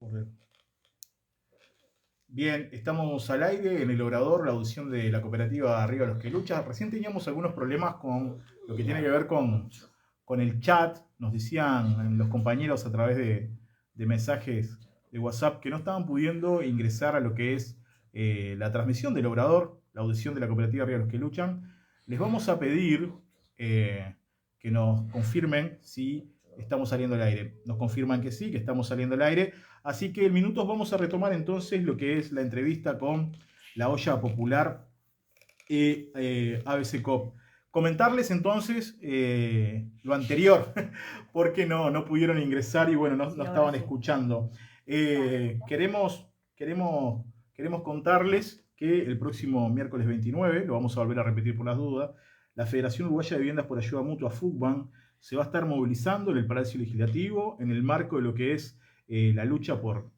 Joder. Bien, estamos al aire en el Obrador, la audición de la cooperativa Arriba los que Luchan. Recién teníamos algunos problemas con lo que tiene que ver con el chat. Nos decían los compañeros a través de mensajes de WhatsApp que no estaban pudiendo ingresar a lo que es la transmisión del Obrador, la audición de la cooperativa Arriba los que Luchan. Les vamos a pedir que nos confirmen si estamos saliendo al aire. Nos confirman que sí, que estamos saliendo al aire. Así que en minutos vamos a retomar entonces lo que es la entrevista con la olla popular ABC COP. Comentarles entonces lo anterior, porque no pudieron ingresar y bueno, no estaban escuchando. Queremos contarles que el próximo miércoles 29, lo vamos a volver a repetir por las dudas, la Federación Uruguaya de Viviendas por Ayuda Mutua, FUCBAN, se va a estar movilizando en el Palacio Legislativo en el marco de lo que es la lucha por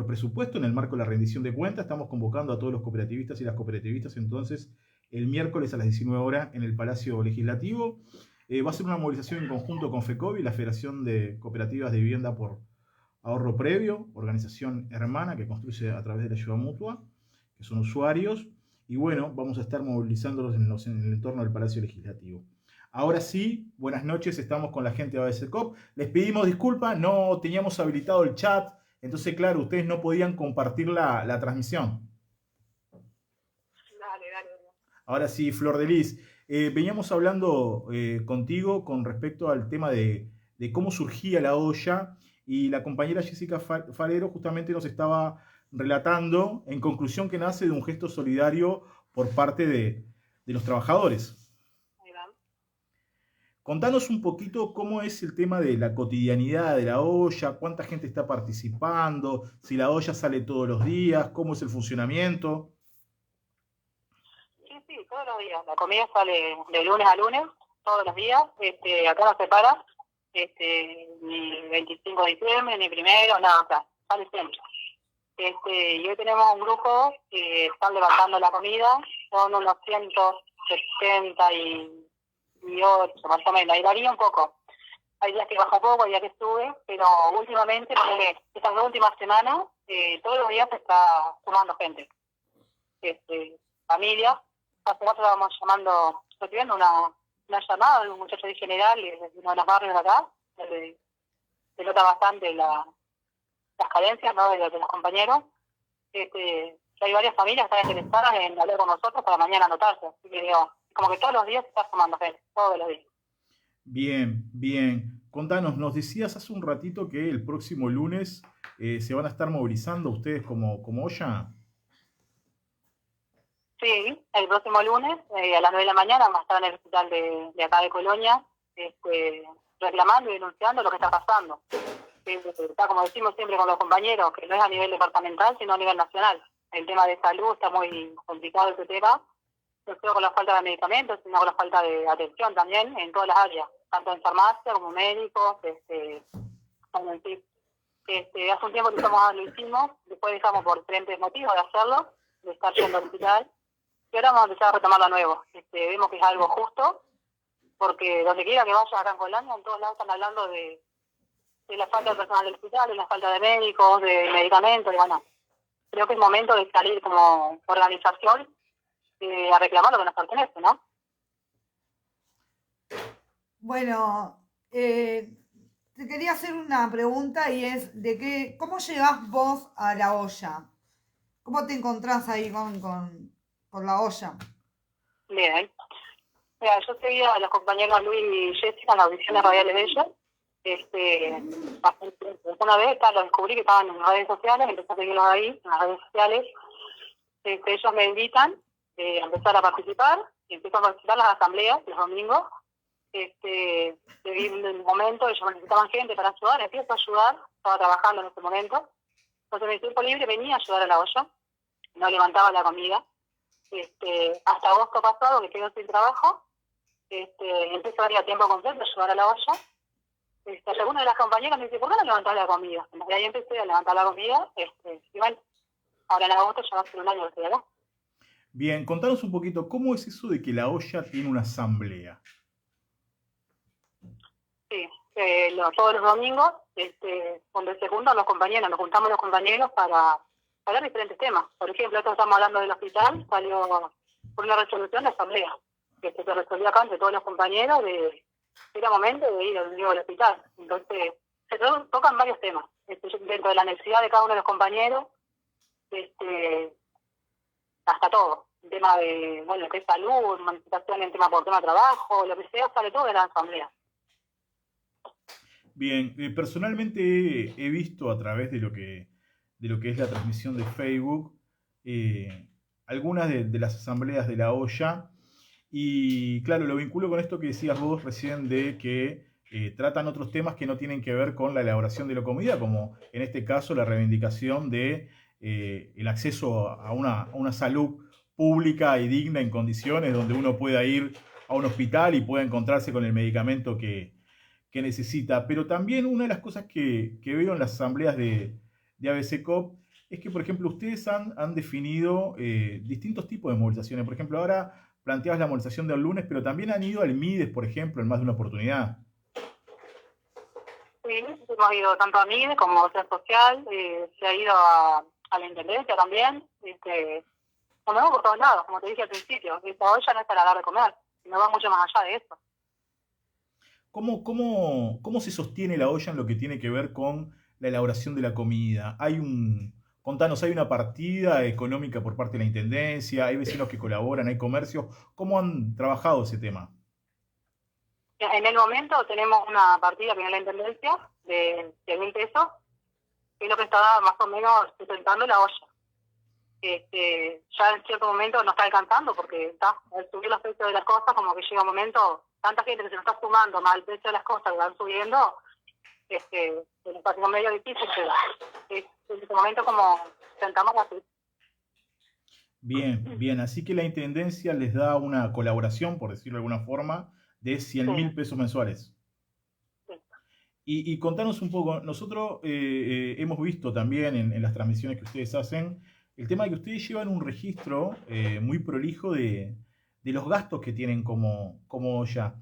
presupuesto, en el marco de la rendición de cuentas. Estamos convocando a todos los cooperativistas y las cooperativistas entonces el miércoles a las 19 horas en el Palacio Legislativo. Va a ser una movilización en conjunto con FECOVI, la Federación de Cooperativas de Vivienda por Ahorro Previo, organización hermana que construye a través de la ayuda mutua, que son usuarios. Y bueno, vamos a estar movilizándolos en el entorno del Palacio Legislativo. Ahora sí, buenas noches, estamos con la gente de ABC COP. Les pedimos disculpas, no teníamos habilitado el chat, entonces claro, ustedes no podían compartir la transmisión. Dale, dale. Ahora sí, Flor de Lis, veníamos hablando contigo con respecto al tema de cómo surgía la olla y la compañera Jessica Farero justamente nos estaba relatando en conclusión que nace de un gesto solidario por parte de los trabajadores. Ahí va. Contanos un poquito cómo es el tema de la cotidianidad de la olla, cuánta gente está participando, si la olla sale todos los días, cómo es el funcionamiento. Sí, sí, todos los días. La comida sale de lunes a lunes, todos los días. Acá no se para, ni 25 de diciembre, ni primero, nada, o sea, sale siempre. Y hoy tenemos un grupo que están levantando la comida, son unos 178 más o menos, ahí varía un poco. Hay días que baja un poco, hay días que sube, pero últimamente, estas dos últimas semanas, todos los días se está sumando gente. Familias. Hace rato estábamos recibiendo una llamada de un muchacho de general de uno de los barrios de acá, donde se nota bastante las carencias, ¿no?, de los compañeros. Que hay varias familias que están interesadas en hablar con nosotros para mañana anotarse. Así que digo, como que todos los días se está sumando gente, todos los días. Bien, bien. Contanos, nos decías hace un ratito que el próximo lunes se van a estar movilizando ustedes como olla. Sí, el próximo lunes, a las 9 de la mañana, vamos a estar en el hospital de acá de Colonia, reclamando y denunciando lo que está pasando. Está, como decimos siempre con los compañeros, que no es a nivel departamental, sino a nivel nacional. El tema de salud está muy complicado este tema, no solo con la falta de medicamentos, sino con la falta de atención también en todas las áreas, tanto en farmacia como médicos, como en sí. Hace un tiempo que lo hicimos, después dejamos por diferentes motivos de hacerlo, de estar yendo al hospital, y ahora vamos a empezar a retomarlo de nuevo. Vemos que es algo justo, porque donde quiera que vaya acá en Colonia, en todos lados están hablando de la falta de personal del hospital, de la falta de médicos, de medicamentos, y bueno, creo que es momento de salir como organización a reclamar lo que nos pertenece, ¿no? Bueno, te quería hacer una pregunta y es ¿cómo llegás vos a la olla? ¿Cómo te encontrás ahí con la olla? Bien. Mira, yo seguía a los compañeros Luis y Jessica en las audiciones radiales de ellos. Una vez lo descubrí que estaban en las redes sociales, empecé a seguirlos ahí, en las redes sociales. Ellos me invitan a empezar a participar, y empiezo a participar en las asambleas los domingos. Vi un momento, ellos necesitaban gente para ayudar, empiezo a ayudar, estaba trabajando en ese momento. Entonces, en mi tiempo libre venía a ayudar a la olla, no levantaba la comida. Hasta agosto pasado, que quedo sin trabajo, empiezo a ir a tiempo completo a ayudar a la olla. Alguna de las compañeras me dice, ¿por qué no levantás la comida? Y ahí empecé a levantar la comida, y bueno, ahora en agosto ya va a ser un año que estoy acá. Bien, contanos un poquito, ¿cómo es eso de que la olla tiene una asamblea? Sí, todos los domingos, donde se juntan los compañeros, nos juntamos los compañeros para hablar de diferentes temas. Por ejemplo, nosotros estamos hablando del hospital, salió por una resolución de asamblea, que se resolvió acá entre todos los compañeros era momento de ir al hospital. Entonces, se tocan varios temas, dentro de la necesidad de cada uno de los compañeros, hasta todo. El tema de, lo que es salud, manifestación en tema por tema de trabajo, lo que sea, sale todo de la asamblea. Bien, personalmente he visto a través de lo que es la transmisión de Facebook algunas de las asambleas de la olla y claro, lo vinculo con esto que decías vos recién de que tratan otros temas que no tienen que ver con la elaboración de la comida, como en este caso la reivindicación de el acceso a una salud pública y digna en condiciones donde uno pueda ir a un hospital y pueda encontrarse con el medicamento que necesita. Pero también una de las cosas que veo en las asambleas de ABCCOP es que, por ejemplo, ustedes han definido distintos tipos de movilizaciones. Por ejemplo, ahora planteabas la movilización del lunes, pero también han ido al MIDES, por ejemplo, en más de una oportunidad. Sí, hemos ido tanto a MIDES como a Obra Social, se ha ido a la Intendencia también, vamos por todos lados, como te dije al principio, esta olla no es para dar de comer, no va mucho más allá de eso. ¿Cómo se sostiene la olla en lo que tiene que ver con la elaboración de la comida? Contanos, ¿hay una partida económica por parte de la Intendencia? ¿Hay vecinos que colaboran? ¿Hay comercios? ¿Cómo han trabajado ese tema? En el momento tenemos una partida que viene la Intendencia de 1.000 pesos, que es lo que está más o menos sustentando la olla. Ya en cierto momento no está alcanzando porque al subir los precios de las cosas, como que llega un momento, tanta gente que se nos está sumando más el precio de las cosas que van subiendo, se nos está haciendo medio difícil, pero en este momento como sentamos así. Bien, así que la Intendencia les da una colaboración, por decirlo de alguna forma, de 100.000 pesos mensuales. Sí. Y contanos un poco, nosotros hemos visto también en las transmisiones que ustedes hacen, el tema de que ustedes llevan un registro muy prolijo de los gastos que tienen como olla.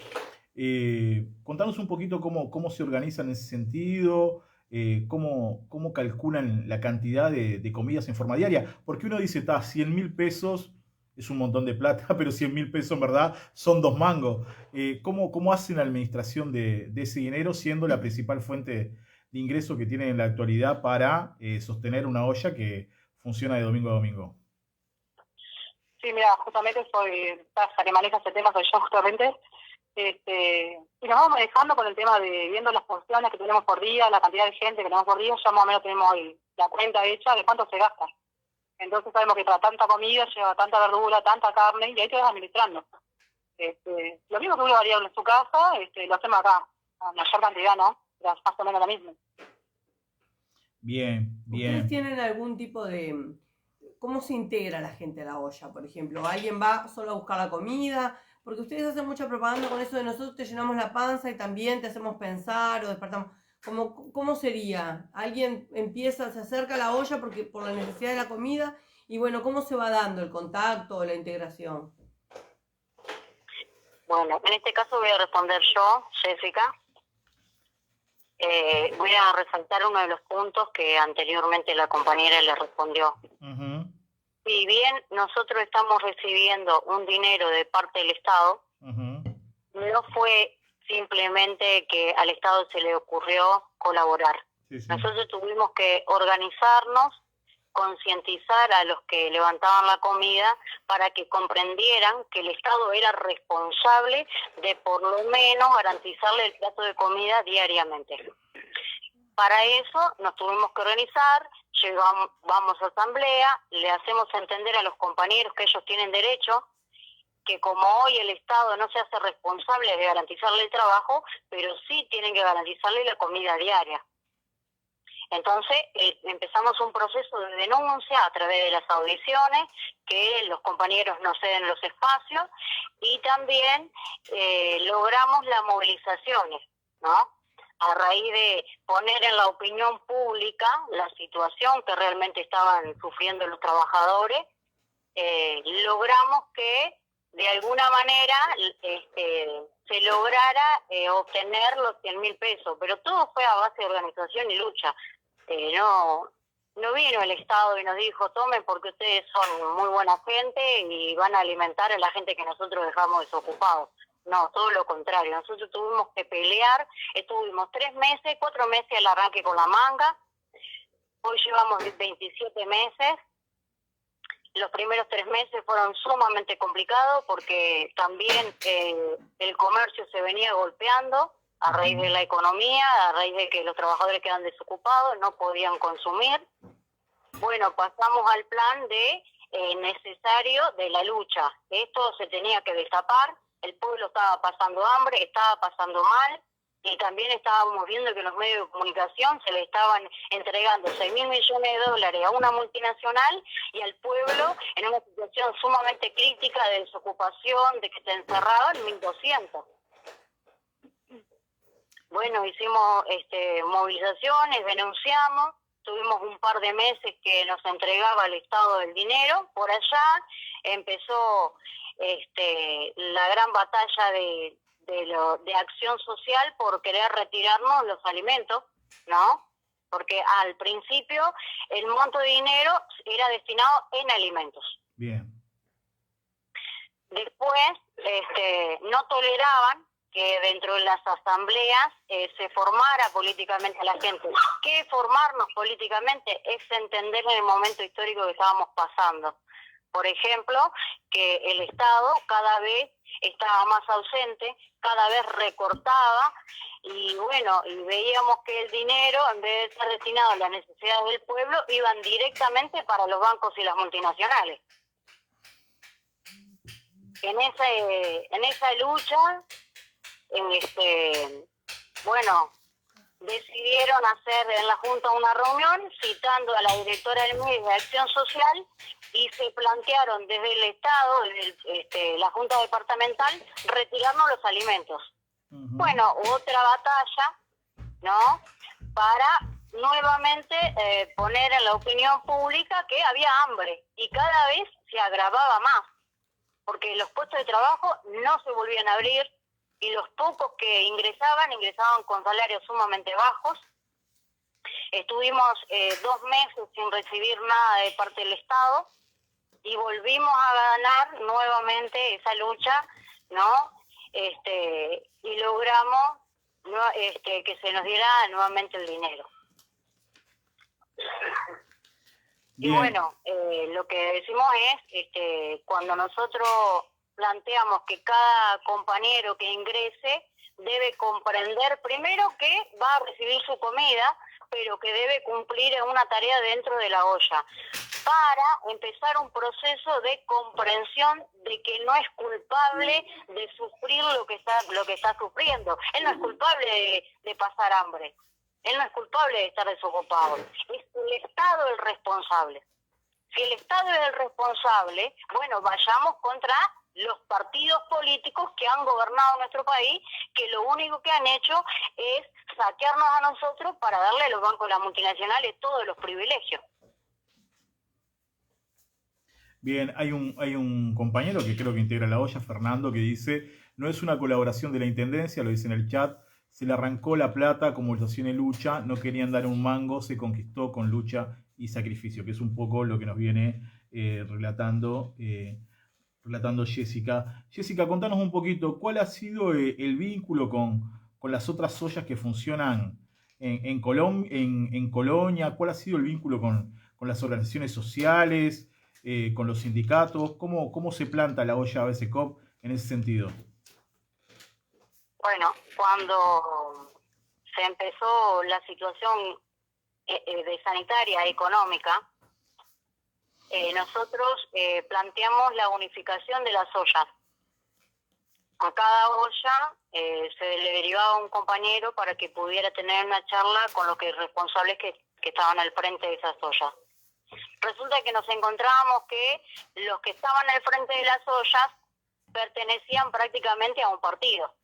Contanos un poquito cómo se organizan en ese sentido, cómo calculan la cantidad de comidas en forma diaria. Porque uno dice, 100.000 pesos es un montón de plata, pero 100.000 pesos en verdad son 2 mangos. ¿Cómo hacen la administración de ese dinero siendo la principal fuente de ingreso que tienen en la actualidad para sostener una olla que funciona de domingo a domingo? Sí, mira, justamente la que maneja ese tema soy yo justamente, y nos vamos manejando con el tema de viendo las porciones que tenemos por día, la cantidad de gente que tenemos por día, ya más o menos tenemos hoy la cuenta hecha de cuánto se gasta. Entonces sabemos que para tanta comida lleva tanta verdura, tanta carne, y ahí te vas administrando. Lo mismo que uno haría en su casa, lo hacemos acá, a mayor cantidad, ¿no? Pero es más o menos lo mismo. Bien. ¿Ustedes tienen algún tipo de... ¿Cómo se integra la gente a la olla, por ejemplo? ¿Alguien va solo a buscar la comida? Porque ustedes hacen mucha propaganda con eso de nosotros te llenamos la panza y también te hacemos pensar o despertamos. ¿Cómo sería? ¿Alguien se acerca a la olla por la necesidad de la comida? Y bueno, ¿cómo se va dando el contacto o la integración? Bueno, en este caso voy a responder yo, Jessica. Voy a resaltar uno de los puntos que anteriormente la compañera le respondió. Uh-huh. Si bien nosotros estamos recibiendo un dinero de parte del Estado, Uh-huh. no fue simplemente que al Estado se le ocurrió colaborar. Sí. Nosotros tuvimos que organizarnos, concientizar a los que levantaban la comida para que comprendieran que el Estado era responsable de por lo menos garantizarle el plato de comida diariamente. Para eso nos tuvimos que organizar, vamos a asamblea, le hacemos entender a los compañeros que ellos tienen derecho, que como hoy el Estado no se hace responsable de garantizarle el trabajo, pero sí tienen que garantizarle la comida diaria. Entonces empezamos un proceso de denuncia a través de las audiciones, que los compañeros nos ceden los espacios, y también logramos las movilizaciones, ¿no? A raíz de poner en la opinión pública la situación que realmente estaban sufriendo los trabajadores, logramos que de alguna manera se lograra obtener los 100.000 pesos, pero todo fue a base de organización y lucha. No vino el Estado y nos dijo, tomen porque ustedes son muy buena gente y van a alimentar a la gente que nosotros dejamos desocupados. No, todo lo contrario. Nosotros tuvimos que pelear, estuvimos 4 meses al arranque con la manga, hoy llevamos 27 meses. Los primeros 3 meses fueron sumamente complicados porque también el comercio se venía golpeando a raíz de la economía, a raíz de que los trabajadores quedan desocupados, no podían consumir. Bueno, pasamos al plan de necesario de la lucha. Esto se tenía que destapar, el pueblo estaba pasando hambre, estaba pasando mal, y también estábamos viendo que los medios de comunicación se le estaban entregando 6.000 millones de dólares a una multinacional y al pueblo en una situación sumamente crítica de desocupación, de que se encerraban 1.200. Bueno, hicimos movilizaciones, denunciamos, tuvimos un par de meses que nos entregaba el Estado el dinero, por allá empezó la gran batalla de acción social por querer retirarnos los alimentos, ¿no? Porque al principio el monto de dinero era destinado en alimentos. Bien. Después no toleraban que dentro de las asambleas se formara políticamente a la gente. ¿Qué formarnos políticamente? Es entender en el momento histórico que estábamos pasando. Por ejemplo, que el Estado cada vez estaba más ausente, cada vez recortaba, y bueno, y veíamos que el dinero, en vez de ser destinado a las necesidades del pueblo, iban directamente para los bancos y las multinacionales. En esa lucha, bueno, decidieron hacer en la Junta una reunión citando a la directora del MIDES de Acción Social y se plantearon desde el Estado, desde la Junta Departamental, retirarnos los alimentos. Uh-huh. Bueno, otra batalla, ¿no?, para nuevamente poner en la opinión pública que había hambre y cada vez se agravaba más, porque los puestos de trabajo no se volvían a abrir y los pocos que ingresaban con salarios sumamente bajos. Estuvimos 2 meses sin recibir nada de parte del Estado y volvimos a ganar nuevamente esa lucha, ¿no? Y logramos que se nos diera nuevamente el dinero. Bien. Y bueno, lo que decimos es, cuando nosotros planteamos que cada compañero que ingrese debe comprender primero que va a recibir su comida, pero que debe cumplir una tarea dentro de la olla, para empezar un proceso de comprensión de que no es culpable de sufrir lo que está sufriendo. Él no es culpable de pasar hambre, él no es culpable de estar desocupado, es el Estado el responsable. Si el Estado es el responsable, bueno, vayamos contra los partidos políticos que han gobernado nuestro país, que lo único que han hecho es saquearnos a nosotros para darle a los bancos, a las multinacionales, todos los privilegios. Bien, hay un compañero que creo que integra la olla, Fernando, que dice: no es una colaboración de la Intendencia, lo dice en el chat, se le arrancó la plata como movilización y lucha, no querían dar un mango, se conquistó con lucha y sacrificio, que es un poco lo que nos viene relatando Jessica. Jessica, contanos un poquito, ¿cuál ha sido el vínculo con las otras ollas que funcionan en Colonia? ¿Cuál ha sido el vínculo con las organizaciones sociales, con los sindicatos? ¿Cómo se planta la olla ABCCOP en ese sentido? Bueno, cuando se empezó la situación de sanitaria económica, nosotros planteamos la unificación de las ollas. A cada olla se le derivaba un compañero para que pudiera tener una charla con los responsables que estaban al frente de esas ollas. Resulta que nos encontrábamos que los que estaban al frente de las ollas pertenecían prácticamente a un partido.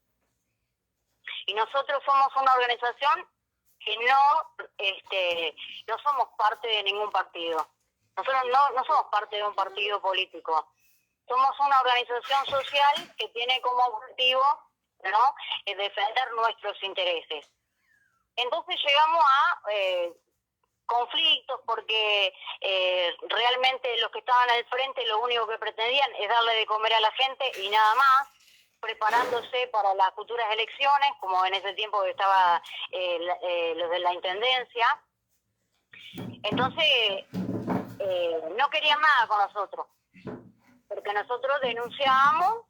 Y nosotros somos una organización que no somos parte de ningún partido. Nosotros no somos parte de un partido político. somos una organización social que tiene como objetivo, ¿no?, defender nuestros intereses. Entonces llegamos a conflictos porque realmente los que estaban al frente lo único que pretendían es darle de comer a la gente y nada más, preparándose para las futuras elecciones, como en ese tiempo estaba los de la Intendencia. Entonces no querían nada con nosotros, porque nosotros denunciábamos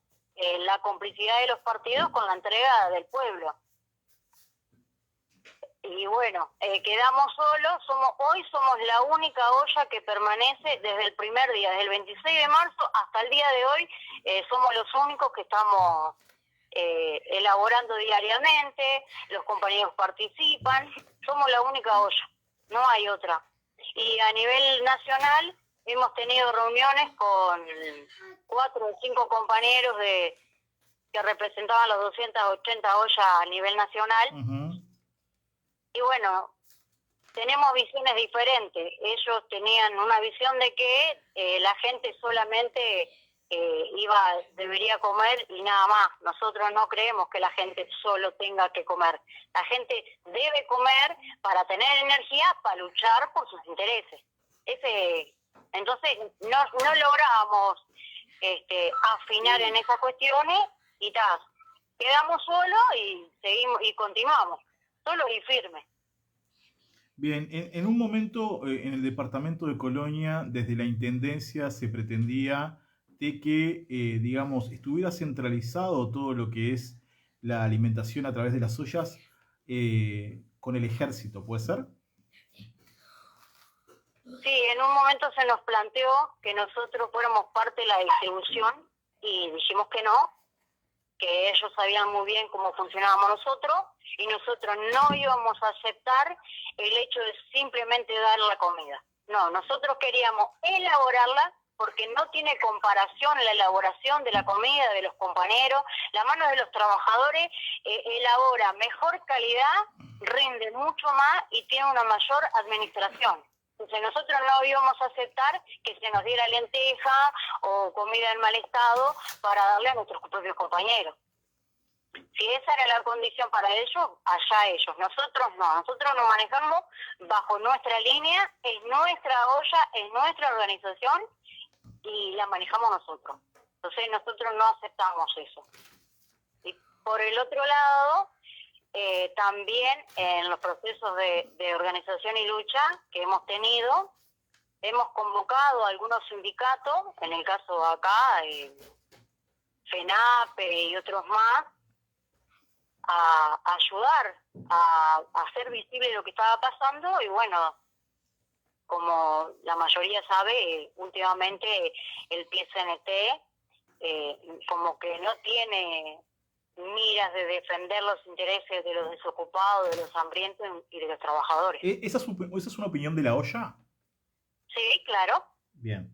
la complicidad de los partidos con la entrega del pueblo. Y bueno, quedamos solos. Hoy somos la única olla que permanece desde el primer día, desde el 26 de marzo hasta el día de hoy. Somos los únicos que estamos elaborando diariamente, los compañeros participan, somos la única olla, no hay otra. Y a nivel nacional hemos tenido reuniones con 4 o 5 compañeros que representaban las 280 ollas a nivel nacional. Uh-huh. Y bueno, tenemos visiones diferentes. Ellos tenían una visión de que la gente solamente debería comer y nada más. Nosotros no creemos que la gente solo tenga que comer. La gente debe comer para tener energía para luchar por sus intereses. Entonces no logramos afinar en esas cuestiones y quedamos solos y seguimos y continuamos, solos y firmes. Bien, en un momento en el departamento de Colonia, desde la Intendencia se pretendía de que, digamos, estuviera centralizado todo lo que es la alimentación a través de las ollas con el ejército, ¿puede ser? Sí, en un momento se nos planteó que nosotros fuéramos parte de la distribución y dijimos que no, que ellos sabían muy bien cómo funcionábamos nosotros y nosotros no íbamos a aceptar el hecho de simplemente dar la comida. No, nosotros queríamos elaborarla porque no tiene comparación la elaboración de la comida de los compañeros. La mano de los trabajadores elabora mejor calidad, rinde mucho más y tiene una mayor administración. Entonces nosotros no íbamos a aceptar que se nos diera lenteja o comida en mal estado para darle a nuestros propios compañeros. Si esa era la condición para ellos, allá ellos. Nosotros no, nosotros nos manejamos bajo nuestra línea, es nuestra olla, es nuestra organización y la manejamos nosotros. Entonces nosotros no aceptamos eso. Y por el otro lado, también en los procesos de organización y lucha que hemos tenido, hemos convocado a algunos sindicatos, en el caso acá, FENAPE y otros más, a ayudar, a hacer visible lo que estaba pasando y bueno, como la mayoría sabe, últimamente el PSNT como que no tiene miras de defender los intereses de los desocupados, de los hambrientos y de los trabajadores. ¿Esa es una opinión de la olla? Sí, claro. Bien.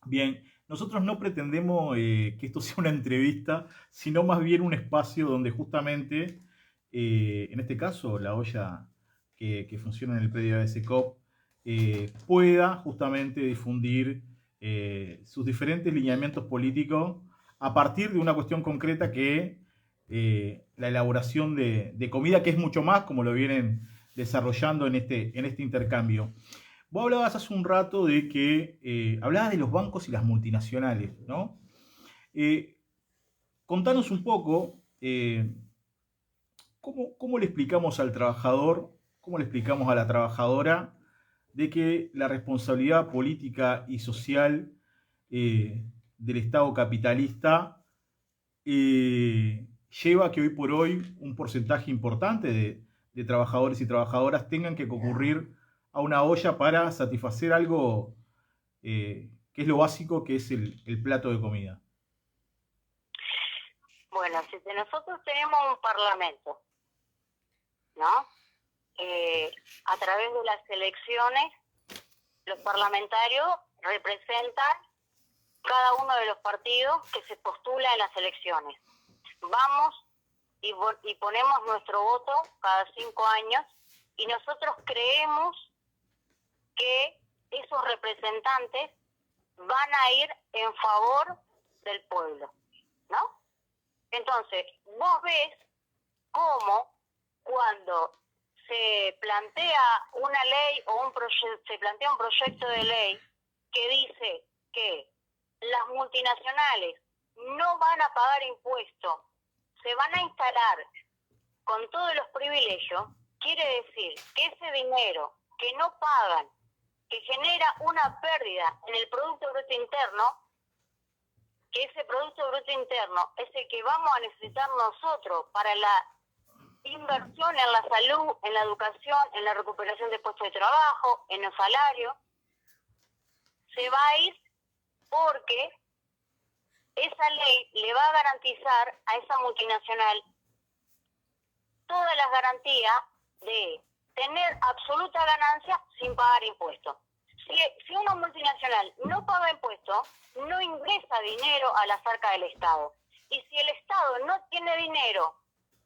Bien, nosotros no pretendemos que esto sea una entrevista, sino más bien un espacio donde justamente, en este caso, la olla que funciona en el predio de SECOP, pueda justamente difundir sus diferentes lineamientos políticos a partir de una cuestión concreta que la elaboración de comida, que es mucho más, como lo vienen desarrollando en este intercambio. Vos hablabas hace un rato de que hablabas de los bancos y las multinacionales, ¿no? Contanos un poco cómo le explicamos al trabajador, cómo le explicamos a la trabajadora de que la responsabilidad política y social del Estado capitalista lleva a que hoy por hoy un porcentaje importante de trabajadores y trabajadoras tengan que concurrir a una olla para satisfacer algo que es lo básico, que es el plato de comida. Bueno, si nosotros tenemos un parlamento, ¿no? A través de las elecciones, los parlamentarios representan cada uno de los partidos que se postula en las elecciones. Vamos y ponemos nuestro voto cada 5 años y nosotros creemos que esos representantes van a ir en favor del pueblo, ¿no? Entonces, vos ves cómo cuando se plantea una ley o se plantea un proyecto de ley que dice que las multinacionales no van a pagar impuestos, se van a instalar con todos los privilegios, quiere decir que ese dinero que no pagan, que genera una pérdida en el Producto Bruto Interno, que ese Producto Bruto Interno es el que vamos a necesitar nosotros para la inversión en la salud, en la educación, en la recuperación de puestos de trabajo, en los salarios, se va a ir porque esa ley le va a garantizar a esa multinacional todas las garantías de tener absoluta ganancia sin pagar impuestos. Si una multinacional no paga impuestos, no ingresa dinero a la arca del Estado. Y si el Estado no tiene dinero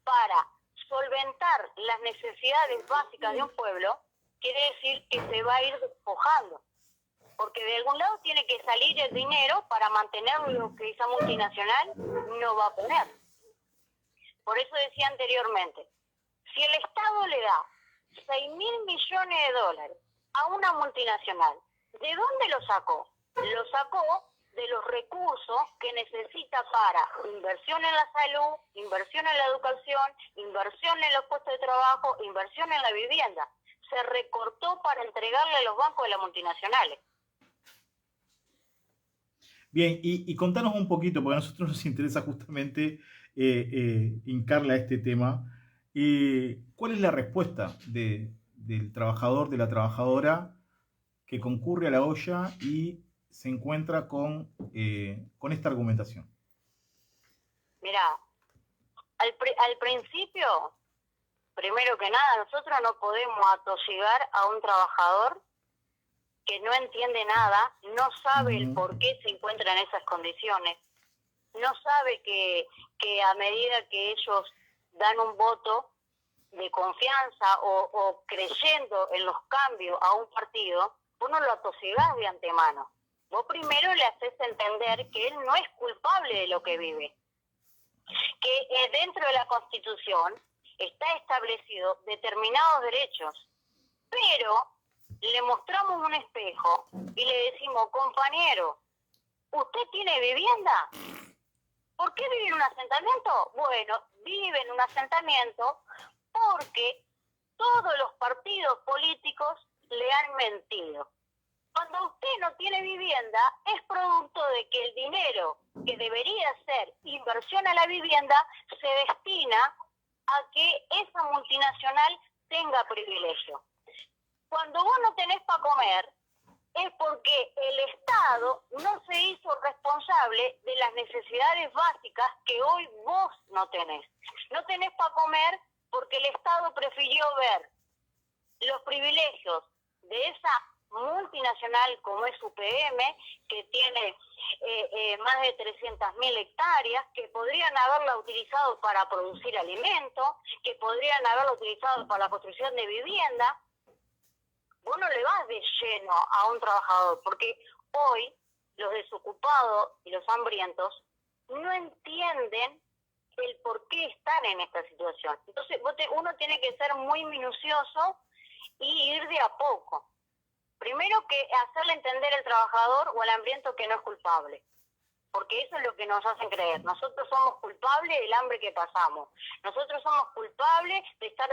para solventar las necesidades básicas de un pueblo, quiere decir que se va a ir despojando. Porque de algún lado tiene que salir el dinero para mantener lo que esa multinacional no va a poner. Por eso decía anteriormente, si el Estado le da 6.000 millones de dólares a una multinacional, ¿de dónde lo sacó? Lo sacó de los recursos que necesita para inversión en la salud, inversión en la educación, inversión en los puestos de trabajo, inversión en la vivienda. Se recortó para entregarle a los bancos de las multinacionales. Bien, y contanos un poquito, porque a nosotros nos interesa justamente hincarle a este tema. ¿Cuál es la respuesta del trabajador, de la trabajadora que concurre a la olla y se encuentra con esta argumentación? Mirá, al principio, primero que nada, nosotros no podemos atosigar a un trabajador que no entiende nada, no sabe el por qué se encuentra en esas condiciones, no sabe que a medida que ellos dan un voto de confianza o creyendo en los cambios a un partido, vos no lo atosigás de antemano. Vos primero le haces entender que él no es culpable de lo que vive, que dentro de la Constitución está establecido determinados derechos, pero le mostramos un espejo y le decimos, compañero, ¿usted tiene vivienda? ¿Por qué vive en un asentamiento? Bueno, vive en un asentamiento porque todos los partidos políticos le han mentido. Cuando usted no tiene vivienda, es producto de que el dinero que debería ser inversión a la vivienda se destina a que esa multinacional tenga privilegio. Cuando vos no tenés para comer, es porque el Estado no se hizo responsable de las necesidades básicas que hoy vos no tenés. No tenés para comer porque el Estado prefirió ver los privilegios de esa multinacional como es UPM, que tiene más de 300.000 hectáreas, que podrían haberla utilizado para producir alimentos, que podrían haberla utilizado para la construcción de vivienda. Vos no le vas de lleno a un trabajador, porque hoy los desocupados y los hambrientos no entienden el por qué están en esta situación. Entonces uno tiene que ser muy minucioso y ir de a poco. Primero que hacerle entender al trabajador o al hambriento que no es culpable, porque eso es lo que nos hacen creer. Nosotros somos culpables del hambre que pasamos. Nosotros somos culpables de estar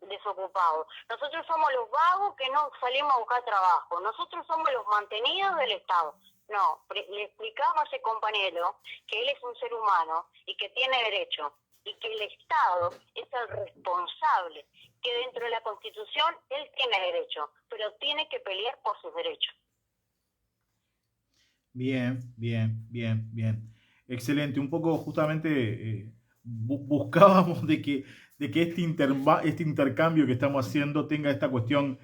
desocupados. Nosotros somos los vagos que no salimos a buscar trabajo. Nosotros somos los mantenidos del Estado. No, le explicamos a ese compañero que él es un ser humano y que tiene derecho, y que el Estado es el responsable, que dentro de la Constitución él tiene derecho, pero tiene que pelear por sus derechos. Bien, bien, bien, bien. Excelente. Un poco justamente buscábamos de que este intercambio que estamos haciendo tenga esta cuestión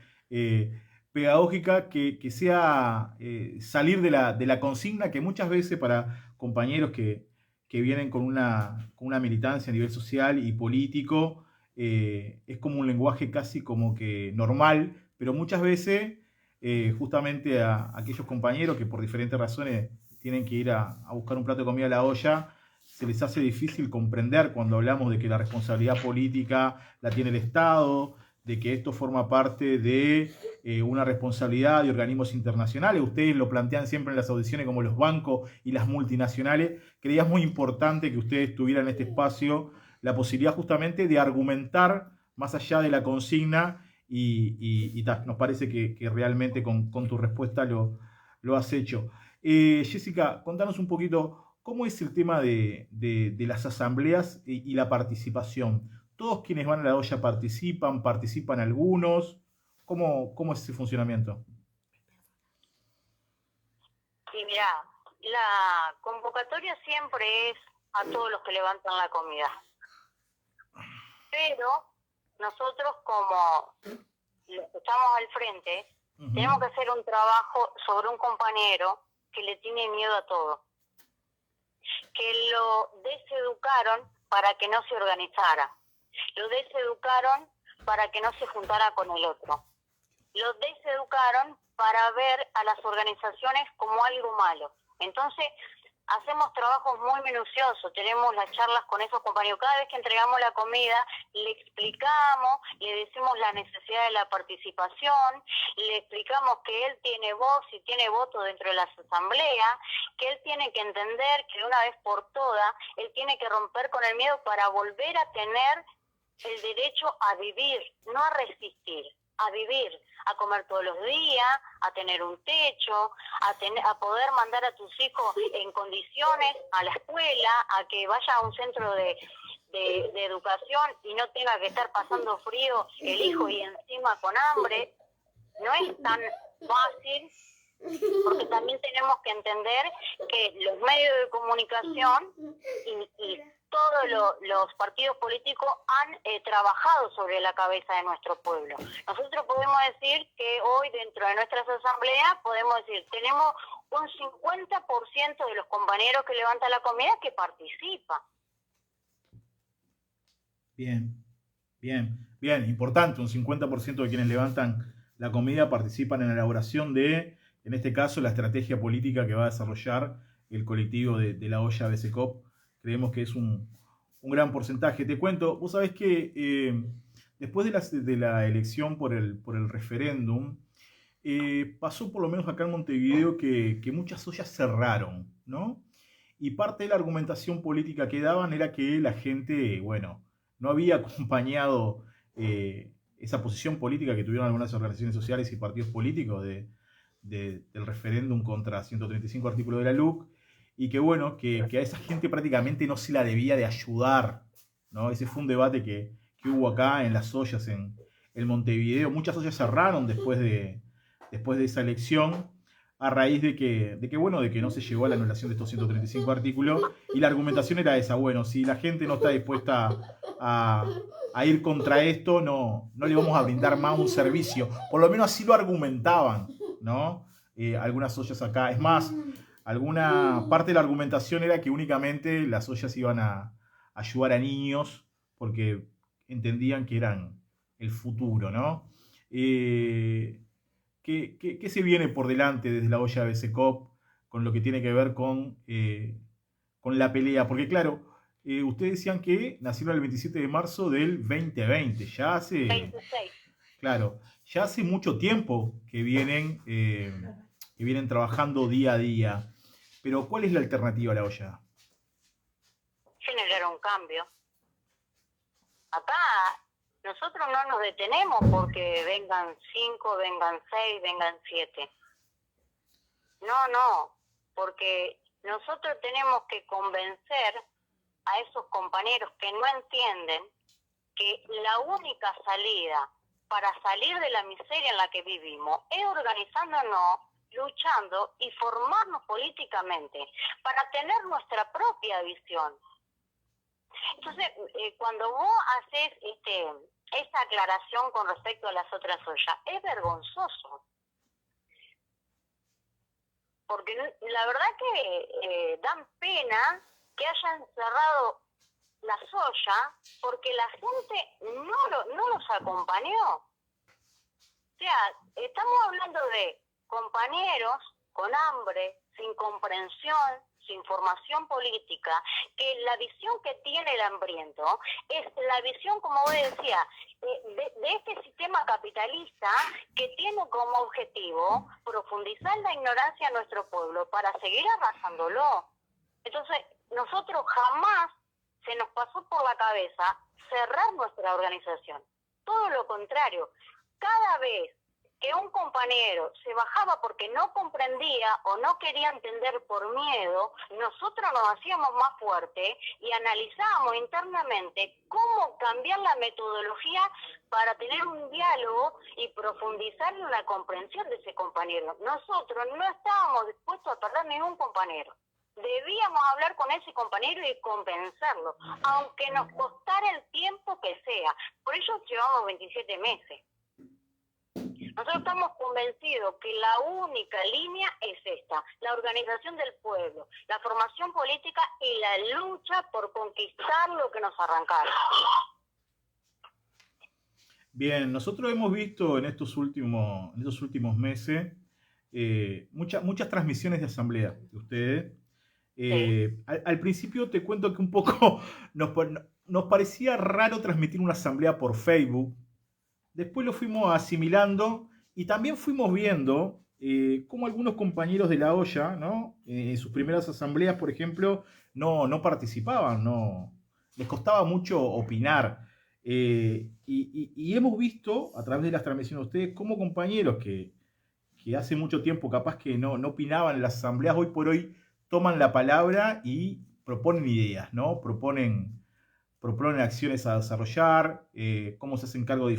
pedagógica que sea salir de la consigna que muchas veces para compañeros que vienen con una militancia a nivel social y político es como un lenguaje casi como que normal, pero muchas veces justamente a aquellos compañeros que por diferentes razones tienen que ir a buscar un plato de comida a la olla, se les hace difícil comprender cuando hablamos de que la responsabilidad política la tiene el Estado, de que esto forma parte de una responsabilidad de organismos internacionales. Ustedes lo plantean siempre en las audiciones como los bancos y las multinacionales. Creía muy importante que ustedes tuvieran en este espacio la posibilidad justamente de argumentar más allá de la consigna y nos parece que realmente con tu respuesta lo has hecho. Jessica, contanos un poquito cómo es el tema de las asambleas y la participación. ¿Todos quienes van a la olla participan algunos? ¿Cómo es ese funcionamiento? Y mirá, la convocatoria siempre es a todos los que levantan la comida. Pero nosotros, como los que estamos al frente, tenemos que hacer un trabajo sobre un compañero que le tiene miedo a todo. Que lo deseducaron para que no se organizara. Lo deseducaron para que no se juntara con el otro. Lo deseducaron para ver a las organizaciones como algo malo. Entonces, hacemos trabajos muy minuciosos, tenemos las charlas con esos compañeros. Cada vez que entregamos la comida, le explicamos, le decimos la necesidad de la participación, le explicamos que él tiene voz y tiene voto dentro de las asambleas, que él tiene que entender que de una vez por todas, él tiene que romper con el miedo para volver a tener el derecho a vivir, no a resistir, a vivir, a comer todos los días, a tener un techo, a poder mandar a tus hijos en condiciones a la escuela, a que vaya a un centro de educación y no tenga que estar pasando frío el hijo y encima con hambre. No es tan fácil, porque también tenemos que entender que los medios de comunicación y todos los partidos políticos han trabajado sobre la cabeza de nuestro pueblo. Nosotros podemos decir que hoy dentro de nuestras asambleas, podemos decir, tenemos un 50% de los compañeros que levantan la comida que participa. Bien, importante, un 50% de quienes levantan la comida participan en la elaboración de, en este caso, la estrategia política que va a desarrollar el colectivo de la olla BCCOP. Creemos que es un gran porcentaje. Te cuento, vos sabés que después de la elección por el referéndum, pasó por lo menos acá en Montevideo que muchas ollas cerraron, ¿no? Y parte de la argumentación política que daban era que la gente, bueno, no había acompañado esa posición política que tuvieron algunas organizaciones sociales y partidos políticos del referéndum contra 135 artículos de la LUC, y que bueno, que a esa gente prácticamente no se la debía de ayudar, ¿no? Ese fue un debate que hubo acá en las ollas en Montevideo. Muchas ollas cerraron después de esa elección, a raíz de que no se llegó a la anulación de estos 135 artículos, y la argumentación era esa: bueno, si la gente no está dispuesta a ir contra esto, no le vamos a brindar más un servicio. Por lo menos así lo argumentaban, ¿no? Algunas ollas acá. Es más, alguna parte de la argumentación era que únicamente las ollas iban a ayudar a niños porque entendían que eran el futuro, ¿no? ¿Qué se viene por delante desde la olla BCCOP con lo que tiene que ver con la pelea? Porque claro, ustedes decían que nacieron el 27 de marzo del 2020, ya hace... 26. Claro, ya hace mucho tiempo que vienen trabajando día a día. Pero ¿cuál es la alternativa a la olla? Generar un cambio. Acá nosotros no nos detenemos porque vengan 5, vengan 6, vengan 7. No, porque nosotros tenemos que convencer a esos compañeros que no entienden que la única salida para salir de la miseria en la que vivimos es organizándonos, luchando y formarnos políticamente para tener nuestra propia visión. Entonces, cuando vos haces esta aclaración con respecto a las otras ollas, es vergonzoso. Porque la verdad que dan pena que hayan cerrado las ollas porque la gente no los acompañó. sea, estamos hablando de compañeros con hambre, sin comprensión, sin formación política, que la visión que tiene el hambriento es la visión, como vos decías, de este sistema capitalista que tiene como objetivo profundizar la ignorancia de nuestro pueblo para seguir arrasándolo. Entonces, nosotros jamás se nos pasó por la cabeza cerrar nuestra organización. Todo lo contrario, cada vez que un compañero se bajaba porque no comprendía o no quería entender por miedo, nosotros nos hacíamos más fuertes y analizábamos internamente cómo cambiar la metodología para tener un diálogo y profundizar en la comprensión de ese compañero. Nosotros no estábamos dispuestos a perder ningún compañero. Debíamos hablar con ese compañero y convencerlo, aunque nos costara el tiempo que sea. Por eso llevamos 27 meses. Nosotros estamos convencidos que la única línea es esta, la organización del pueblo, la formación política y la lucha por conquistar lo que nos arrancaron. Bien, nosotros hemos visto en estos últimos meses muchas transmisiones de asamblea de ustedes. Al principio te cuento que un poco nos parecía raro transmitir una asamblea por Facebook. Después lo fuimos asimilando y también fuimos viendo cómo algunos compañeros de la olla, ¿no? En sus primeras asambleas, por ejemplo, no participaban, les costaba mucho opinar. Y hemos visto a través de las transmisiones de ustedes cómo compañeros que hace mucho tiempo capaz que no opinaban en las asambleas, hoy por hoy toman la palabra y proponen ideas, ¿no? Proponen acciones a desarrollar, cómo se hacen cargo de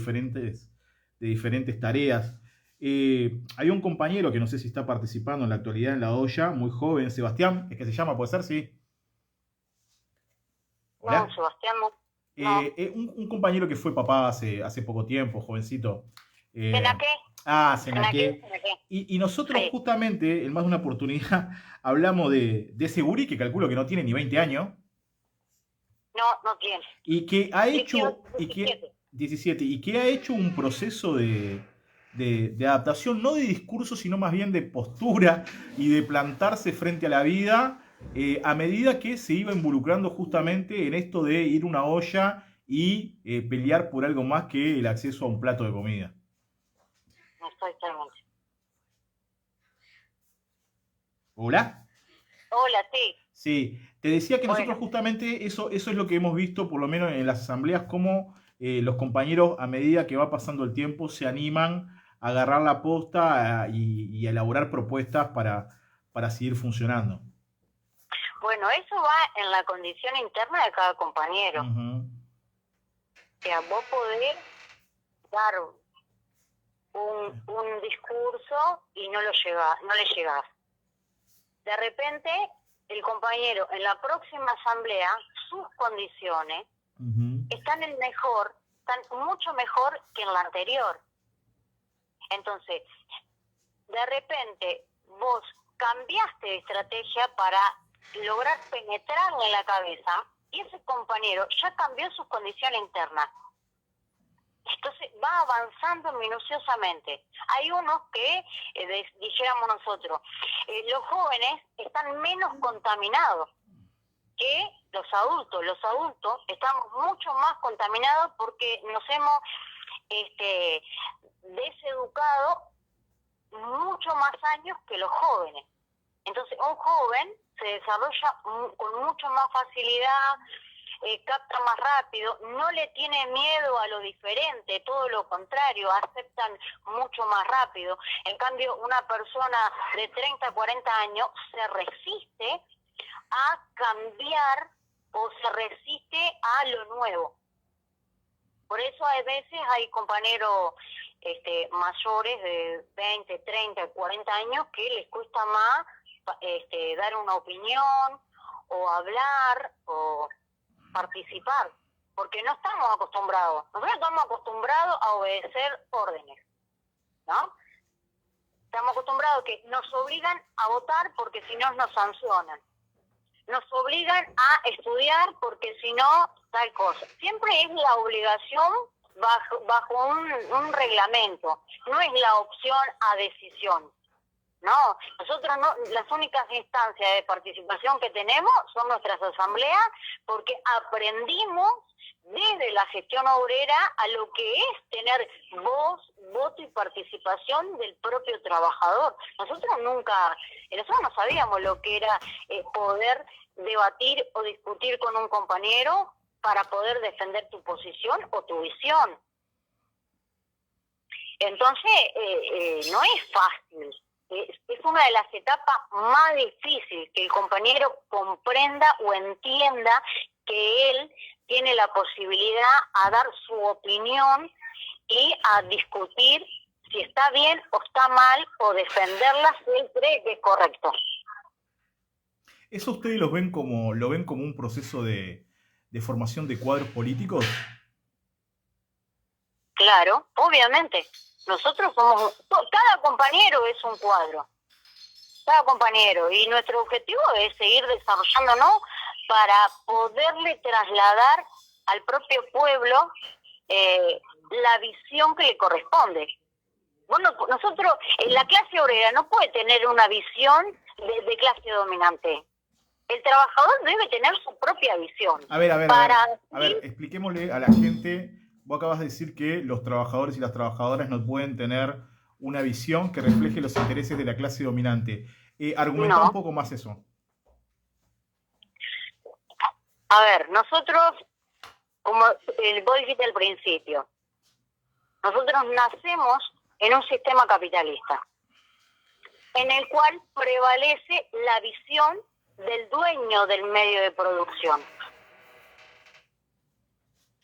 diferentes tareas. Hay un compañero que no sé si está participando en la actualidad en la olla, muy joven, Sebastián, ¿es que se llama? ¿Puede ser? Sí. ¿Hola? No, Sebastián, no. Un compañero que fue papá hace poco tiempo, jovencito. ¿Senaqué? Senaqué. Y nosotros Sí. justamente, en más de una oportunidad, hablamos de ese gurí que calculo que no tiene ni 20 años. No tiene. Y que ha hecho 17. y que ha hecho un proceso de adaptación, no de discurso, sino más bien de postura y de plantarse frente a la vida a medida que se iba involucrando justamente en esto de ir a una olla y pelear por algo más que el acceso a un plato de comida. Exactamente. ¿Hola? Hola, sí. Sí, te decía que nosotros Bueno. justamente eso es lo que hemos visto, por lo menos en las asambleas, cómo los compañeros a medida que va pasando el tiempo se animan a agarrar la posta y a elaborar propuestas para seguir funcionando. Bueno, eso va en la condición interna de cada compañero. Uh-huh. O sea, vos podés dar un discurso y no le llegás. De repente, el compañero en la próxima asamblea, sus condiciones Uh-huh. están mucho mejor que en la anterior. Entonces, de repente, vos cambiaste de estrategia para lograr penetrarle en la cabeza y ese compañero ya cambió sus condiciones internas. Entonces va avanzando minuciosamente. Hay unos que, dijéramos nosotros, los jóvenes están menos contaminados que los adultos. Los adultos estamos mucho más contaminados porque nos hemos deseducado mucho más años que los jóvenes. Entonces un joven se desarrolla con mucho más facilidad, capta más rápido, no le tiene miedo a lo diferente, todo lo contrario, aceptan mucho más rápido. En cambio, una persona de 30, 40 años se resiste a cambiar o se resiste a lo nuevo. Por eso a veces hay compañeros mayores de 20, 30, 40 años que les cuesta más dar una opinión o hablar o participar, porque no estamos acostumbrados. Nosotros estamos acostumbrados a obedecer órdenes, ¿no? Estamos acostumbrados a que nos obligan a votar porque si no nos sancionan. Nos obligan a estudiar porque si no, tal cosa. Siempre es la obligación bajo un reglamento, no es la opción a decisión. No, nosotros no, las únicas instancias de participación que tenemos son nuestras asambleas, porque aprendimos desde la gestión obrera a lo que es tener voz, voto y participación del propio trabajador. Nosotros no sabíamos lo que era poder debatir o discutir con un compañero para poder defender tu posición o tu visión. Entonces, no es fácil. Es una de las etapas más difíciles, que el compañero comprenda o entienda que él tiene la posibilidad a dar su opinión y a discutir si está bien o está mal, o defenderla si él cree que es correcto. ¿Eso ustedes lo ven como un proceso de formación de cuadros políticos? Claro, obviamente. Nosotros cada compañero es un cuadro, cada compañero, y nuestro objetivo es seguir desarrollándonos para poderle trasladar al propio pueblo la visión que le corresponde. Bueno, nosotros, la clase obrera no puede tener una visión de clase dominante. El trabajador debe tener su propia visión. A ver, expliquémosle a la gente. Vos acabas de decir que los trabajadores y las trabajadoras no pueden tener una visión que refleje los intereses de la clase dominante. Argumentá un poco más eso. A ver, nosotros, como vos dijiste al principio, nosotros nacemos en un sistema capitalista, en el cual prevalece la visión del dueño del medio de producción.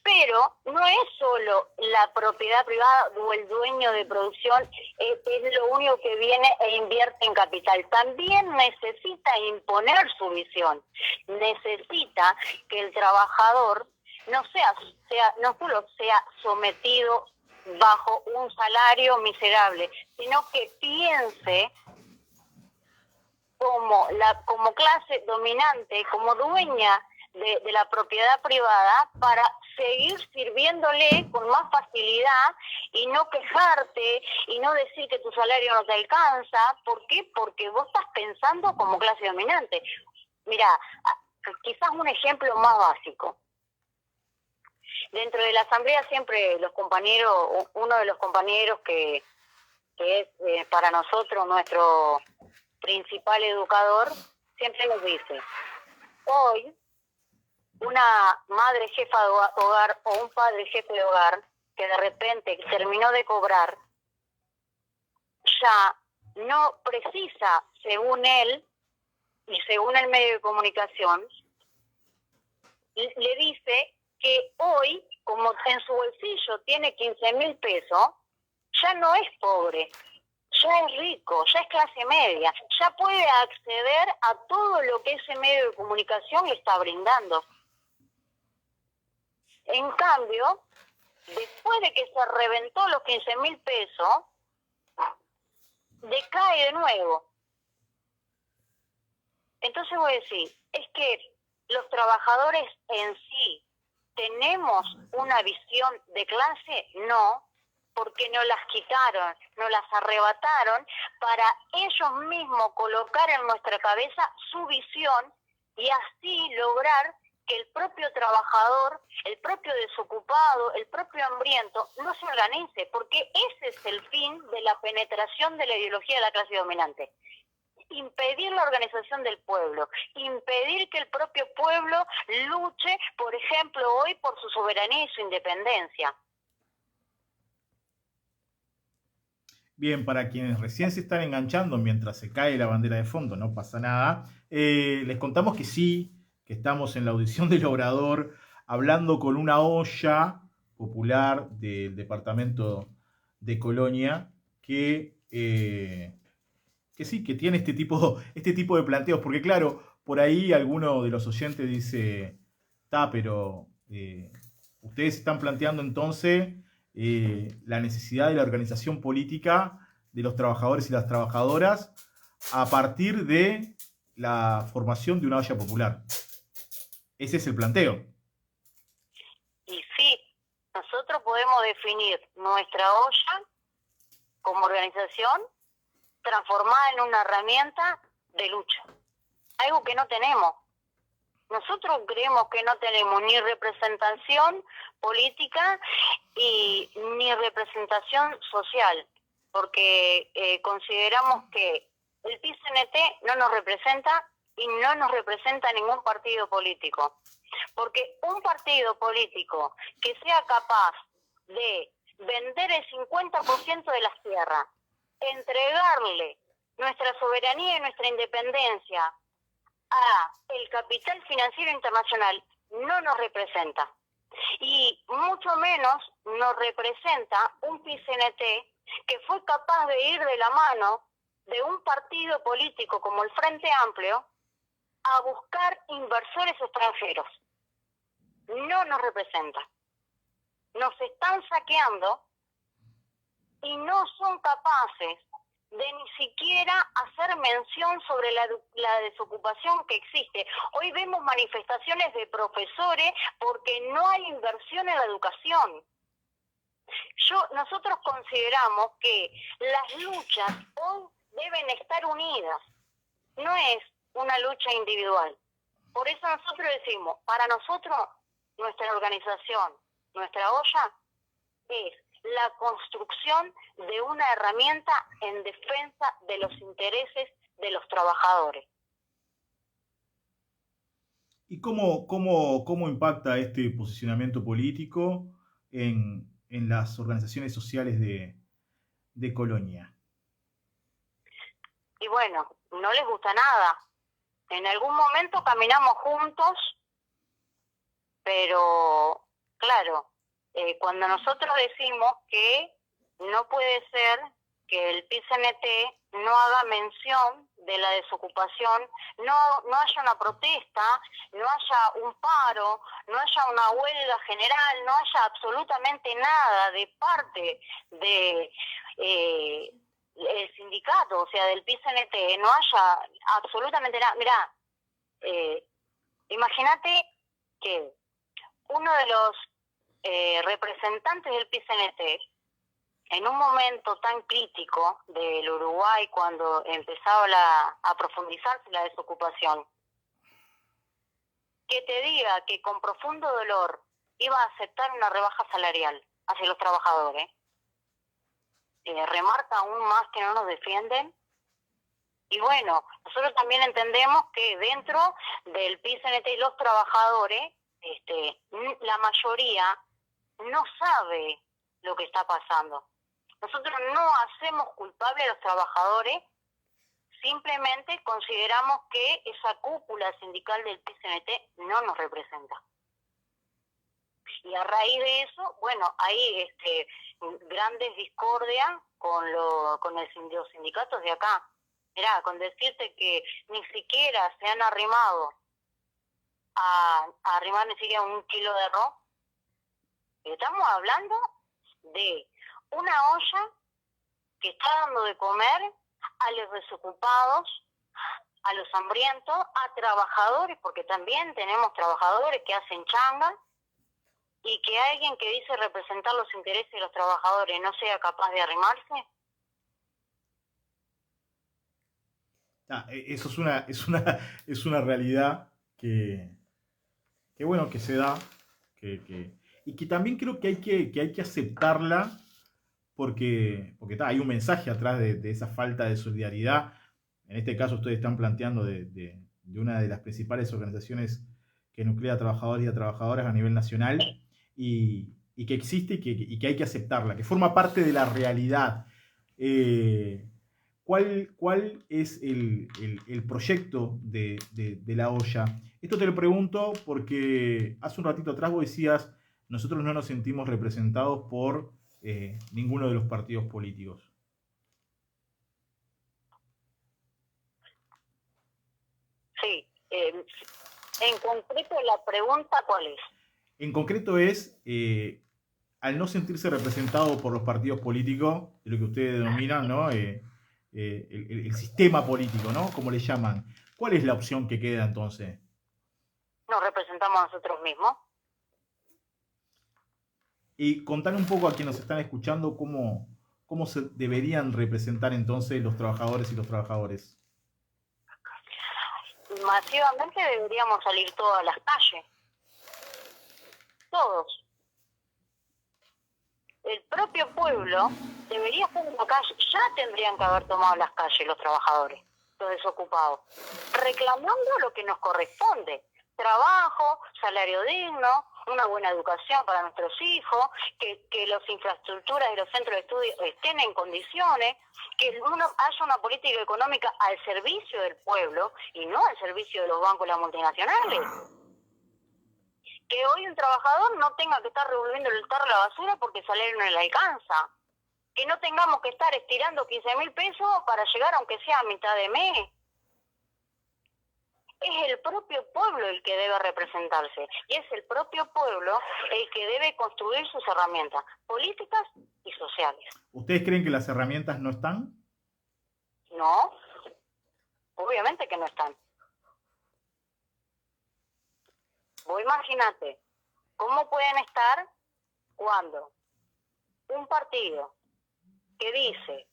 Pero no es solo la propiedad privada o el dueño de producción es lo único que viene e invierte en capital. También necesita imponer su visión. Necesita que el trabajador no solo sea sometido bajo un salario miserable, sino que piense como clase dominante, como dueña de la propiedad privada, para seguir sirviéndole con más facilidad y no quejarte y no decir que tu salario no te alcanza. ¿Por qué? Porque vos estás pensando como clase dominante. Mira, quizás un ejemplo más básico. Dentro de la asamblea siempre uno de los compañeros que es para nosotros nuestro principal educador, siempre nos dice: hoy una madre jefa de hogar o un padre jefe de hogar que de repente terminó de cobrar, ya no precisa, según él y según el medio de comunicación, le dice que hoy, como en su bolsillo tiene 15.000 pesos, ya no es pobre, ya es rico, ya es clase media, ya puede acceder a todo lo que ese medio de comunicación le está brindando. En cambio, después de que se reventó los 15.000 pesos, decae de nuevo. Entonces voy a decir, es que los trabajadores en sí, ¿tenemos una visión de clase? No, porque nos las quitaron, nos las arrebataron para ellos mismos colocar en nuestra cabeza su visión y así lograr que el propio trabajador, el propio desocupado, el propio hambriento no se organice, porque ese es el fin de la penetración de la ideología de la clase dominante. Impedir la organización del pueblo, impedir que el propio pueblo luche, por ejemplo, hoy por su soberanía y su independencia. Bien, para quienes recién se están enganchando mientras se cae la bandera de fondo, no pasa nada. Les contamos que sí, que estamos en la audición del Obrador, hablando con una olla popular del departamento de Colonia, que sí, que tiene este tipo de planteos, porque claro, por ahí alguno de los oyentes dice, pero ustedes están planteando entonces la necesidad de la organización política de los trabajadores y las trabajadoras a partir de la formación de una olla popular. Ese es el planteo. Y sí, nosotros podemos definir nuestra olla como organización transformada en una herramienta de lucha. Algo que no tenemos. Nosotros creemos que no tenemos ni representación política y ni representación social, porque consideramos que el PIT-CNT no nos representa y no nos representa ningún partido político. Porque un partido político que sea capaz de vender el 50% de las tierras, entregarle nuestra soberanía y nuestra independencia a el capital financiero internacional, no nos representa. Y mucho menos nos representa un PIT-CNT que fue capaz de ir de la mano de un partido político como el Frente Amplio a buscar inversores extranjeros. No nos representa. Nos están saqueando y no son capaces de ni siquiera hacer mención sobre la desocupación que existe. Hoy vemos manifestaciones de profesores porque no hay inversión en la educación. Nosotros consideramos que las luchas hoy deben estar unidas, no es una lucha individual. Por eso nosotros decimos, para nosotros, nuestra organización, nuestra olla, es la construcción de una herramienta en defensa de los intereses de los trabajadores. ¿Y cómo impacta este posicionamiento político en las organizaciones sociales de Colonia? Y bueno, no les gusta nada. En algún momento caminamos juntos, pero claro, cuando nosotros decimos que no puede ser que el PIT-CNT no haga mención de la desocupación, no haya una protesta, no haya un paro, no haya una huelga general, no haya absolutamente nada de parte de el sindicato, o sea, del PIT-CNT, no haya absolutamente nada. Mirá, imagínate que uno de los representantes del PIT-CNT, en un momento tan crítico del Uruguay, cuando empezaba a profundizarse la desocupación, que te diga que con profundo dolor iba a aceptar una rebaja salarial hacia los trabajadores, remarca aún más que no nos defienden. Y bueno, nosotros también entendemos que dentro del PIT-CNT y los trabajadores, la mayoría no sabe lo que está pasando. Nosotros no hacemos culpable a los trabajadores, simplemente consideramos que esa cúpula sindical del PIT-CNT no nos representa. Y a raíz de eso, bueno, hay grandes discordias con los sindicatos de acá. Mirá, con decirte que ni siquiera se han arrimado a arrimar ni siquiera un kilo de arroz. Estamos hablando de una olla que está dando de comer a los desocupados, a los hambrientos, a trabajadores, porque también tenemos trabajadores que hacen changa, y que alguien que dice representar los intereses de los trabajadores no sea capaz de arrimarse. Eso es una realidad que bueno, que se da, y que también creo que hay que aceptarla, porque hay un mensaje atrás de esa falta de solidaridad. En este caso ustedes están planteando de una de las principales organizaciones que nuclea a trabajadores y a trabajadoras a nivel nacional, y que existe y que hay que aceptarla, que forma parte de la realidad. ¿Cuál es el proyecto de la olla? Esto te lo pregunto porque hace un ratito atrás vos decías, nosotros no nos sentimos representados por ninguno de los partidos políticos. Sí. En concreto, la pregunta, ¿cuál es? En concreto es, al no sentirse representado por los partidos políticos, de lo que ustedes denominan, ¿no? El sistema político, ¿no? Como le llaman. ¿Cuál es la opción que queda entonces? Nos representamos a nosotros mismos. Y contar un poco a quienes nos están escuchando cómo se deberían representar entonces los trabajadores y los trabajadores. Masivamente deberíamos salir todas a las calles. Todos. El propio pueblo debería estar en la calle. Ya tendrían que haber tomado las calles los trabajadores, los desocupados, reclamando lo que nos corresponde. Trabajo, salario digno, una buena educación para nuestros hijos, que las infraestructuras de los centros de estudio estén en condiciones, que haya una política económica al servicio del pueblo y no al servicio de los bancos y las multinacionales. Que hoy un trabajador no tenga que estar revolviendo el tarro de la basura porque el salario no le alcanza. Que no tengamos que estar estirando 15.000 pesos para llegar aunque sea a mitad de mes. Es el propio pueblo el que debe representarse y es el propio pueblo el que debe construir sus herramientas políticas y sociales. ¿Ustedes creen que las herramientas no están? No, obviamente que no están. Vos imagínate, ¿cómo pueden estar cuando un partido que dice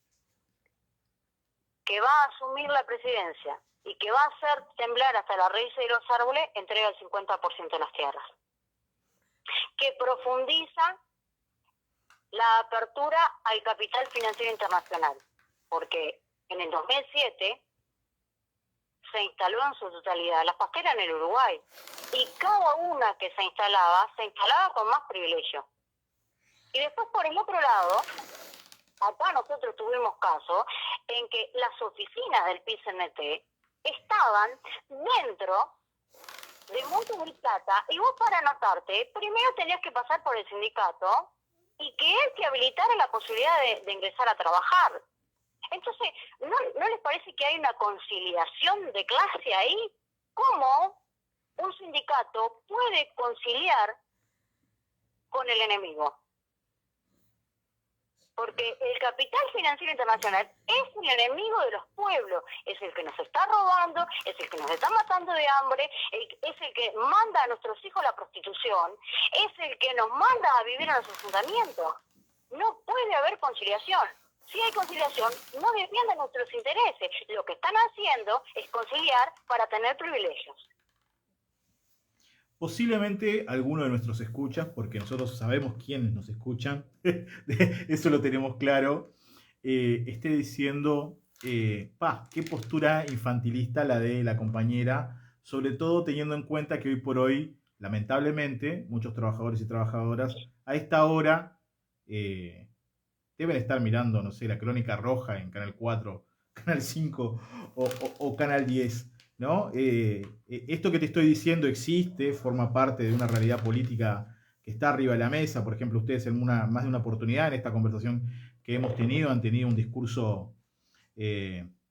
que va a asumir la presidencia y que va a hacer temblar hasta las raíces de los árboles, entrega el 50% de las tierras? Que profundiza la apertura al capital financiero internacional, porque en el 2007 se instaló en su totalidad la pastelera en el Uruguay, y cada una que se instalaba con más privilegio. Y después, por el otro lado, acá nosotros tuvimos casos en que las oficinas del PIT-CNT estaban dentro de Montes del Plata, y vos para anotarte, primero tenías que pasar por el sindicato y que él te habilitara la posibilidad de ingresar a trabajar. Entonces, ¿no les parece que hay una conciliación de clase ahí? ¿Cómo un sindicato puede conciliar con el enemigo? Porque el capital financiero internacional es el enemigo de los pueblos, es el que nos está robando, es el que nos está matando de hambre, es el que manda a nuestros hijos a la prostitución, es el que nos manda a vivir en los asentamientos. No puede haber conciliación. Si hay conciliación, no defienden nuestros intereses. Lo que están haciendo es conciliar para tener privilegios. Posiblemente alguno de nuestros escuchas, porque nosotros sabemos quiénes nos escuchan, eso lo tenemos claro, esté diciendo, qué postura infantilista la de la compañera, sobre todo teniendo en cuenta que hoy por hoy, lamentablemente, muchos trabajadores y trabajadoras a esta hora deben estar mirando, no sé, la Crónica Roja en Canal 4, Canal 5 o Canal 10. ¿No? Esto que te estoy diciendo existe, forma parte de una realidad política que está arriba de la mesa. Por ejemplo, ustedes en más de una oportunidad en esta conversación que hemos tenido han tenido un discurso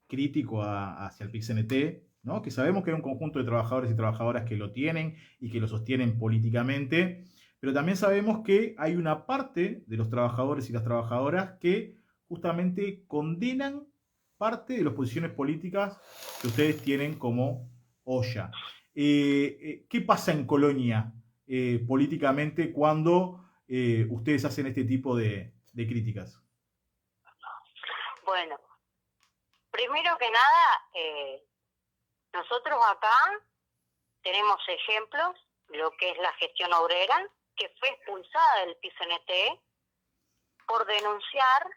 crítico hacia el PIT-CNT, ¿no? Que sabemos que hay un conjunto de trabajadores y trabajadoras que lo tienen y que lo sostienen políticamente, pero también sabemos que hay una parte de los trabajadores y las trabajadoras que justamente condenan parte de las posiciones políticas que ustedes tienen como olla. ¿Qué pasa en Colonia políticamente cuando ustedes hacen este tipo de críticas? Bueno, primero que nada, nosotros acá tenemos ejemplos de lo que es la gestión obrera, que fue expulsada del PIT-CNT por denunciar,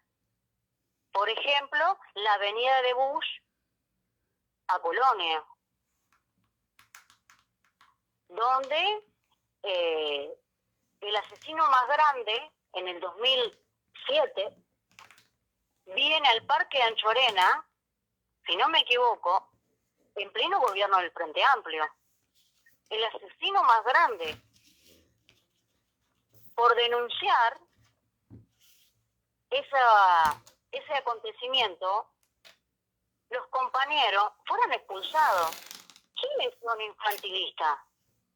por ejemplo, la avenida de Bush a Colonia, donde el asesino más grande en el 2007 viene al Parque de Anchorena, si no me equivoco, en pleno gobierno del Frente Amplio. El asesino más grande, por denunciar ese acontecimiento, los compañeros fueron expulsados. ¿Quiénes son infantilistas?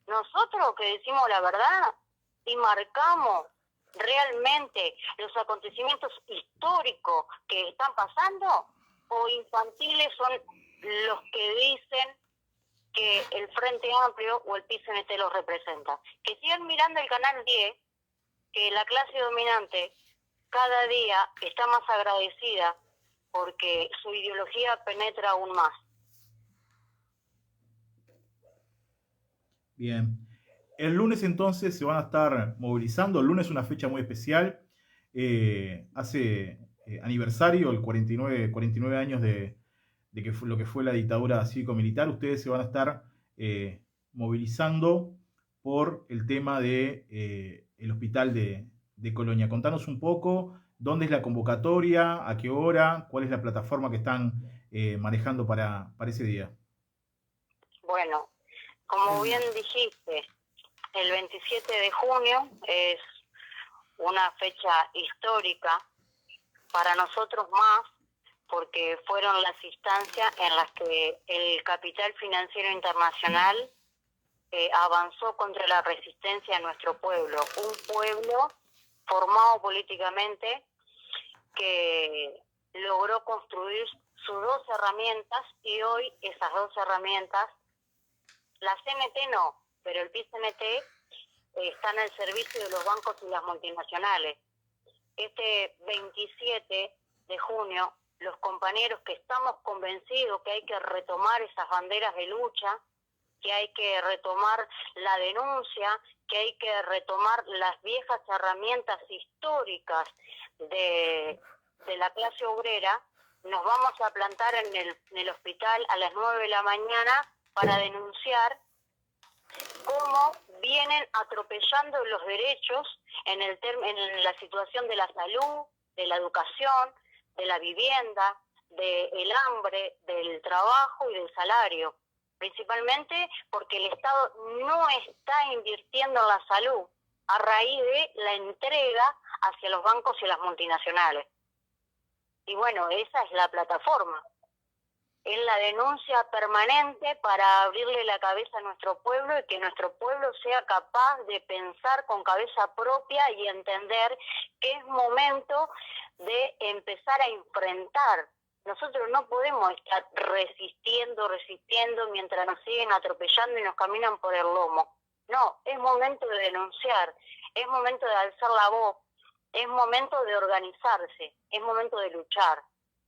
Nosotros que decimos la verdad y marcamos realmente los acontecimientos históricos que están pasando, o infantiles son los que dicen que el Frente Amplio o el PIT-CNT los representa. Que sigan mirando el Canal 10, que la clase dominante cada día está más agradecida porque su ideología penetra aún más. Bien. El lunes entonces se van a estar movilizando. El lunes es una fecha muy especial. Hace aniversario, el 49 años de que fue lo que fue la dictadura cívico-militar. Ustedes se van a estar movilizando por el tema de el hospital de Colonia. Contanos un poco dónde es la convocatoria, a qué hora, cuál es la plataforma que están manejando para ese día. Bueno, como bien dijiste, el 27 de junio es una fecha histórica para nosotros más, porque fueron las instancias en las que el capital financiero internacional avanzó contra la resistencia de nuestro pueblo, un pueblo formado políticamente que logró construir sus dos herramientas, y hoy esas dos herramientas, la CNT no, pero el PICNT están al servicio de los bancos y las multinacionales. Este 27 de junio, los compañeros que estamos convencidos que hay que retomar esas banderas de lucha, que hay que retomar la denuncia, que hay que retomar las viejas herramientas históricas de la clase obrera, nos vamos a plantar en el hospital a las 9 de la mañana para denunciar cómo vienen atropellando los derechos en la situación de la salud, de la educación, de la vivienda, del hambre, del trabajo y del salario. Principalmente porque el Estado no está invirtiendo en la salud a raíz de la entrega hacia los bancos y las multinacionales. Y bueno, esa es la plataforma. Es la denuncia permanente para abrirle la cabeza a nuestro pueblo y que nuestro pueblo sea capaz de pensar con cabeza propia y entender que es momento de empezar a enfrentar. Nosotros no podemos estar resistiendo mientras nos siguen atropellando y nos caminan por el lomo. No, es momento de denunciar, es momento de alzar la voz, es momento de organizarse, es momento de luchar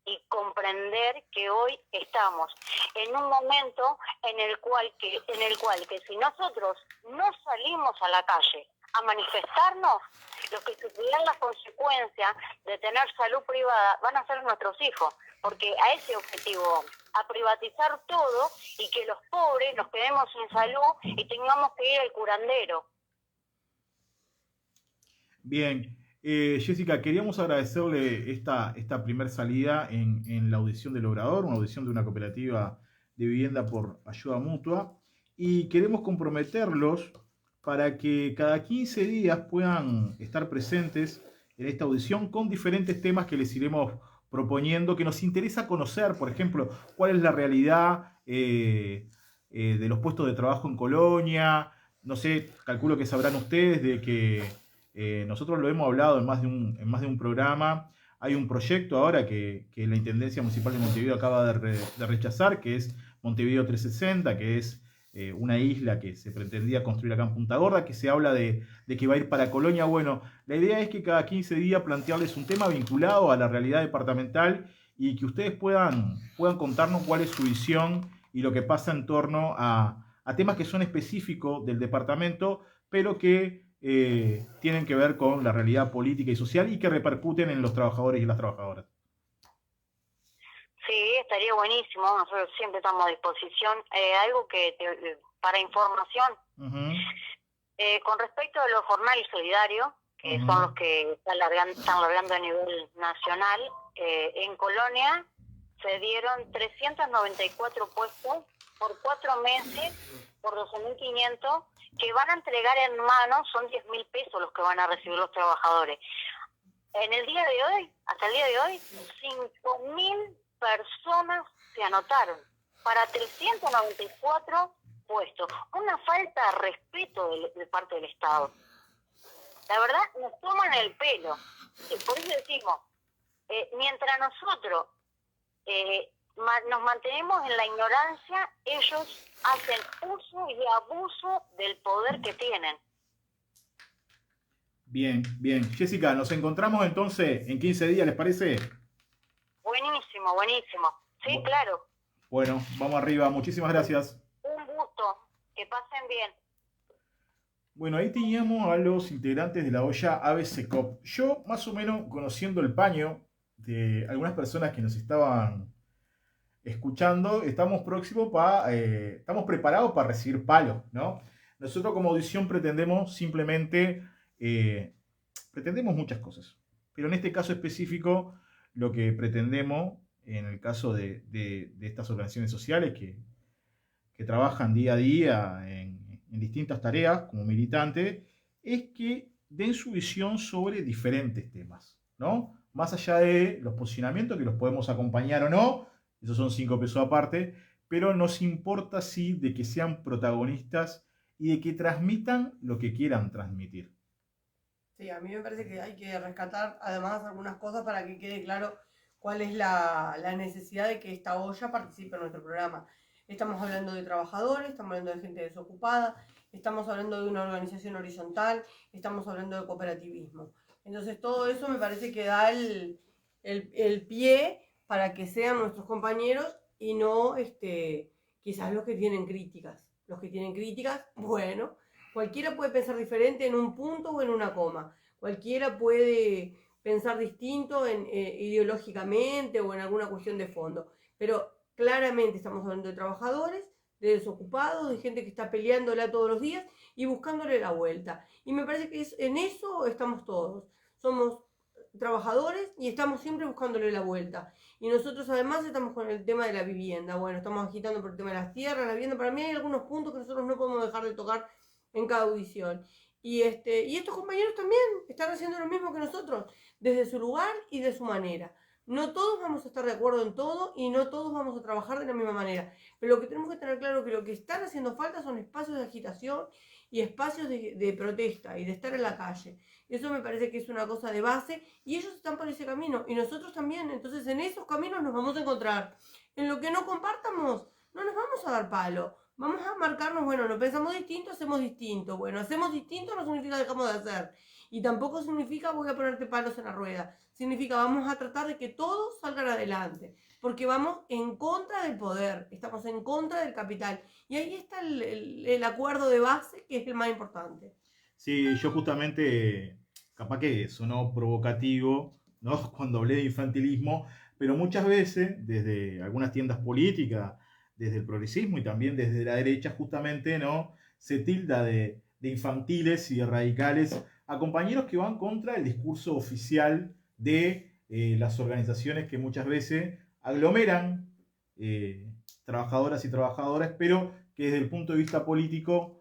y comprender que hoy estamos en un momento en el cual que si nosotros no salimos a la calle a manifestarnos, los que sufrirán las consecuencias de tener salud privada van a ser nuestros hijos, porque a ese objetivo, a privatizar todo y que los pobres nos quedemos sin salud y tengamos que ir al curandero. Bien, Jessica, queríamos agradecerle esta primer salida en la audición del Obrador, una audición de una cooperativa de vivienda por ayuda mutua, y queremos comprometerlos para que cada 15 días puedan estar presentes en esta audición con diferentes temas que les iremos proponiendo, que nos interesa conocer, por ejemplo, cuál es la realidad de los puestos de trabajo en Colonia. No sé, calculo que sabrán ustedes de que nosotros lo hemos hablado en más de un programa. Hay un proyecto ahora que la Intendencia Municipal de Montevideo acaba de rechazar, que es Montevideo 360, que es una isla que se pretendía construir acá en Punta Gorda, que se habla de que va a ir para Colonia. Bueno, la idea es que cada 15 días plantearles un tema vinculado a la realidad departamental y que ustedes puedan contarnos cuál es su visión y lo que pasa en torno a temas que son específicos del departamento, pero que tienen que ver con la realidad política y social y que repercuten en los trabajadores y las trabajadoras. Sí, estaría buenísimo, nosotros siempre estamos a disposición. Algo que para información, con respecto a los jornales solidarios, que son los que están largando a nivel nacional, en Colonia se dieron 394 puestos por 4 meses, por 12.500, que van a entregar en mano, son 10.000 pesos los que van a recibir los trabajadores. En el día de hoy, hasta el día de hoy, 5.000 personas se anotaron para 394 puestos. Una falta de respeto de parte del Estado. La verdad, nos toman el pelo. Por eso decimos, mientras nosotros nos mantenemos en la ignorancia, ellos hacen uso y abuso del poder que tienen. Bien, bien. Jessica, nos encontramos entonces en 15 días, ¿les parece? Buenísimo, buenísimo. Sí, claro. Bueno, vamos arriba. Muchísimas gracias. Un gusto. Que pasen bien. Bueno, ahí teníamos a los integrantes de la olla ABCCOP. Yo, más o menos, conociendo el paño de algunas personas que nos estaban escuchando, estamos estamos preparados para recibir palos, ¿no? Nosotros como audición pretendemos simplemente, pretendemos muchas cosas, pero en este caso específico, lo que pretendemos, en el caso de estas organizaciones sociales que trabajan día a día en distintas tareas como militantes, es que den su visión sobre diferentes temas, ¿no? Más allá de los posicionamientos, que los podemos acompañar o no, esos son 5 pesos aparte, pero nos importa sí de que sean protagonistas y de que transmitan lo que quieran transmitir. Sí, a mí me parece que hay que rescatar además algunas cosas para que quede claro cuál es la necesidad de que esta olla participe en nuestro programa. Estamos hablando de trabajadores, estamos hablando de gente desocupada, estamos hablando de una organización horizontal, estamos hablando de cooperativismo. Entonces todo eso me parece que da el pie para que sean nuestros compañeros y no quizás los que tienen críticas. Los que tienen críticas, bueno, cualquiera puede pensar diferente en un punto o en una coma. Cualquiera puede pensar distinto ideológicamente o en alguna cuestión de fondo. Pero claramente estamos hablando de trabajadores, de desocupados, de gente que está peleándola todos los días y buscándole la vuelta. Y me parece que en eso estamos todos. Somos trabajadores y estamos siempre buscándole la vuelta. Y nosotros además estamos con el tema de la vivienda. Bueno, estamos agitando por el tema de las tierras, la vivienda. Para mí hay algunos puntos que nosotros no podemos dejar de tocar en cada audición. Y estos compañeros también están haciendo lo mismo que nosotros, desde su lugar y de su manera. No todos vamos a estar de acuerdo en todo y no todos vamos a trabajar de la misma manera. Pero lo que tenemos que tener claro es que lo que están haciendo falta son espacios de agitación y espacios de protesta y de estar en la calle. Eso me parece que es una cosa de base y ellos están por ese camino y nosotros también. Entonces en esos caminos nos vamos a encontrar. En lo que no compartamos, no nos vamos a dar palo. Vamos a marcarnos, bueno, no pensamos distinto, hacemos distinto. Bueno, hacemos distinto no significa dejamos de hacer. Y tampoco significa voy a ponerte palos en la rueda. Significa vamos a tratar de que todos salgan adelante. Porque vamos en contra del poder, estamos en contra del capital. Y ahí está el acuerdo de base que es el más importante. Sí, yo justamente, capaz que sonó provocativo, ¿no? Cuando hablé de infantilismo, pero muchas veces, desde algunas tiendas políticas, desde el progresismo y también desde la derecha, justamente, ¿no? Se tilda de infantiles y de radicales a compañeros que van contra el discurso oficial de las organizaciones que muchas veces aglomeran trabajadoras y trabajadores, pero que desde el punto de vista político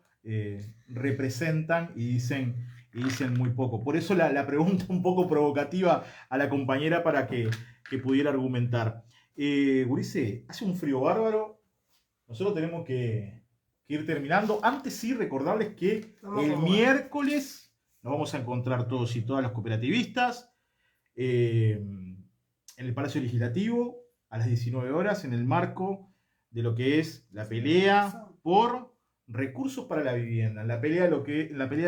representan y dicen muy poco. Por eso la pregunta un poco provocativa a la compañera para que pudiera argumentar. Gurice, hace un frío bárbaro. Nosotros tenemos que ir terminando. Antes sí, recordarles que el miércoles nos vamos a encontrar todos y todas los cooperativistas en el Palacio Legislativo a las 19 horas en el marco de lo que es la pelea por recursos para la vivienda, en la pelea de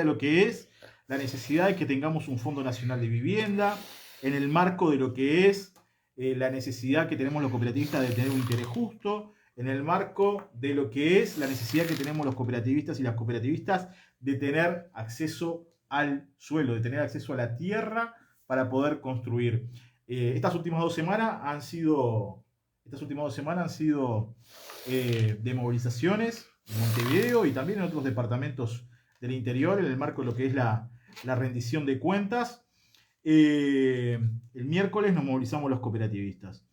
lo que es la necesidad de que tengamos un Fondo Nacional de Vivienda, en el marco de lo que es la necesidad que tenemos los cooperativistas de tener un interés justo, en el marco de lo que es la necesidad que tenemos los cooperativistas y las cooperativistas de tener acceso al suelo, de tener acceso a la tierra para poder construir. Estas últimas 2 semanas han sido de movilizaciones en Montevideo y también en otros departamentos del interior, en el marco de lo que es la rendición de cuentas. El miércoles nos movilizamos los cooperativistas.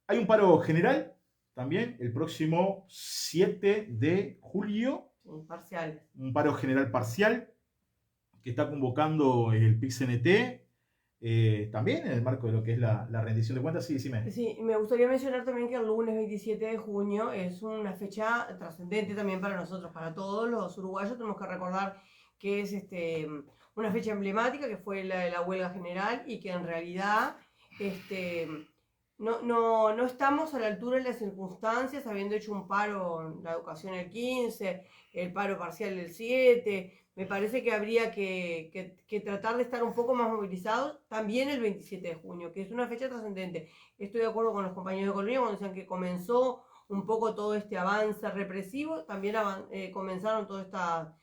Hay un paro general también el próximo 7 de julio. Parcial. Un paro general parcial que está convocando el PIC-CNT. También en el marco de lo que es la rendición de cuentas. Sí, decime. Sí, me gustaría mencionar también que el lunes 27 de junio es una fecha trascendente también para nosotros, para todos los uruguayos. Tenemos que recordar que es una fecha emblemática, que fue la de la huelga general y que en realidad no estamos a la altura de las circunstancias, habiendo hecho un paro en la educación el 15, el paro parcial el 7. Me parece que habría que tratar de estar un poco más movilizados también el 27 de junio, que es una fecha trascendente. Estoy de acuerdo con los compañeros de Colonia cuando decían que comenzó un poco todo este avance represivo, también comenzaron todo esta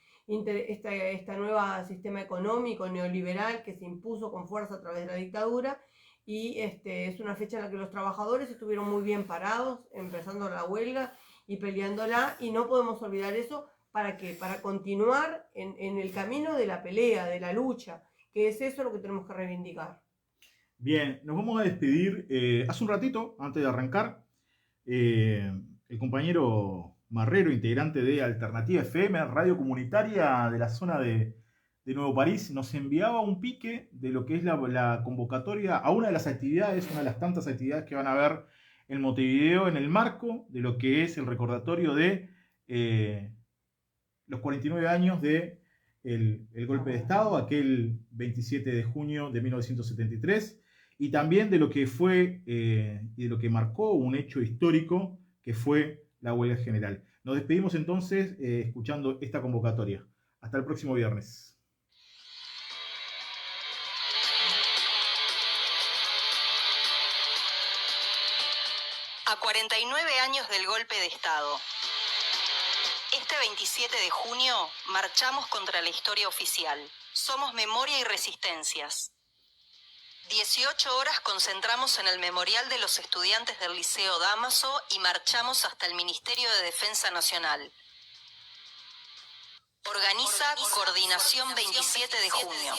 nueva sistema económico neoliberal que se impuso con fuerza a través de la dictadura. Y es una fecha en la que los trabajadores estuvieron muy bien parados, empezando la huelga y peleándola, y no podemos olvidar eso. ¿Para qué? Para continuar en el camino de la pelea, de la lucha, que es eso lo que tenemos que reivindicar. Bien, nos vamos a despedir. Hace un ratito, antes de arrancar, el compañero Marrero, integrante de Alternativa FM, radio comunitaria de la zona de Nuevo París, nos enviaba un pique de lo que es la convocatoria a una de las actividades, una de las tantas actividades que van a haber en Montevideo en el marco de lo que es el recordatorio de los 49 años de el golpe de Estado, aquel 27 de junio de 1973, y también de lo que fue y de lo que marcó un hecho histórico que fue la huelga general. Nos despedimos entonces escuchando esta convocatoria. Hasta el próximo viernes. A 49 años del golpe de Estado. Este 27 de junio marchamos contra la historia oficial. Somos memoria y resistencias. 18 horas concentramos en el memorial de los estudiantes del Liceo Dámaso y marchamos hasta el Ministerio de Defensa Nacional. Organiza Coordinación 27 de junio.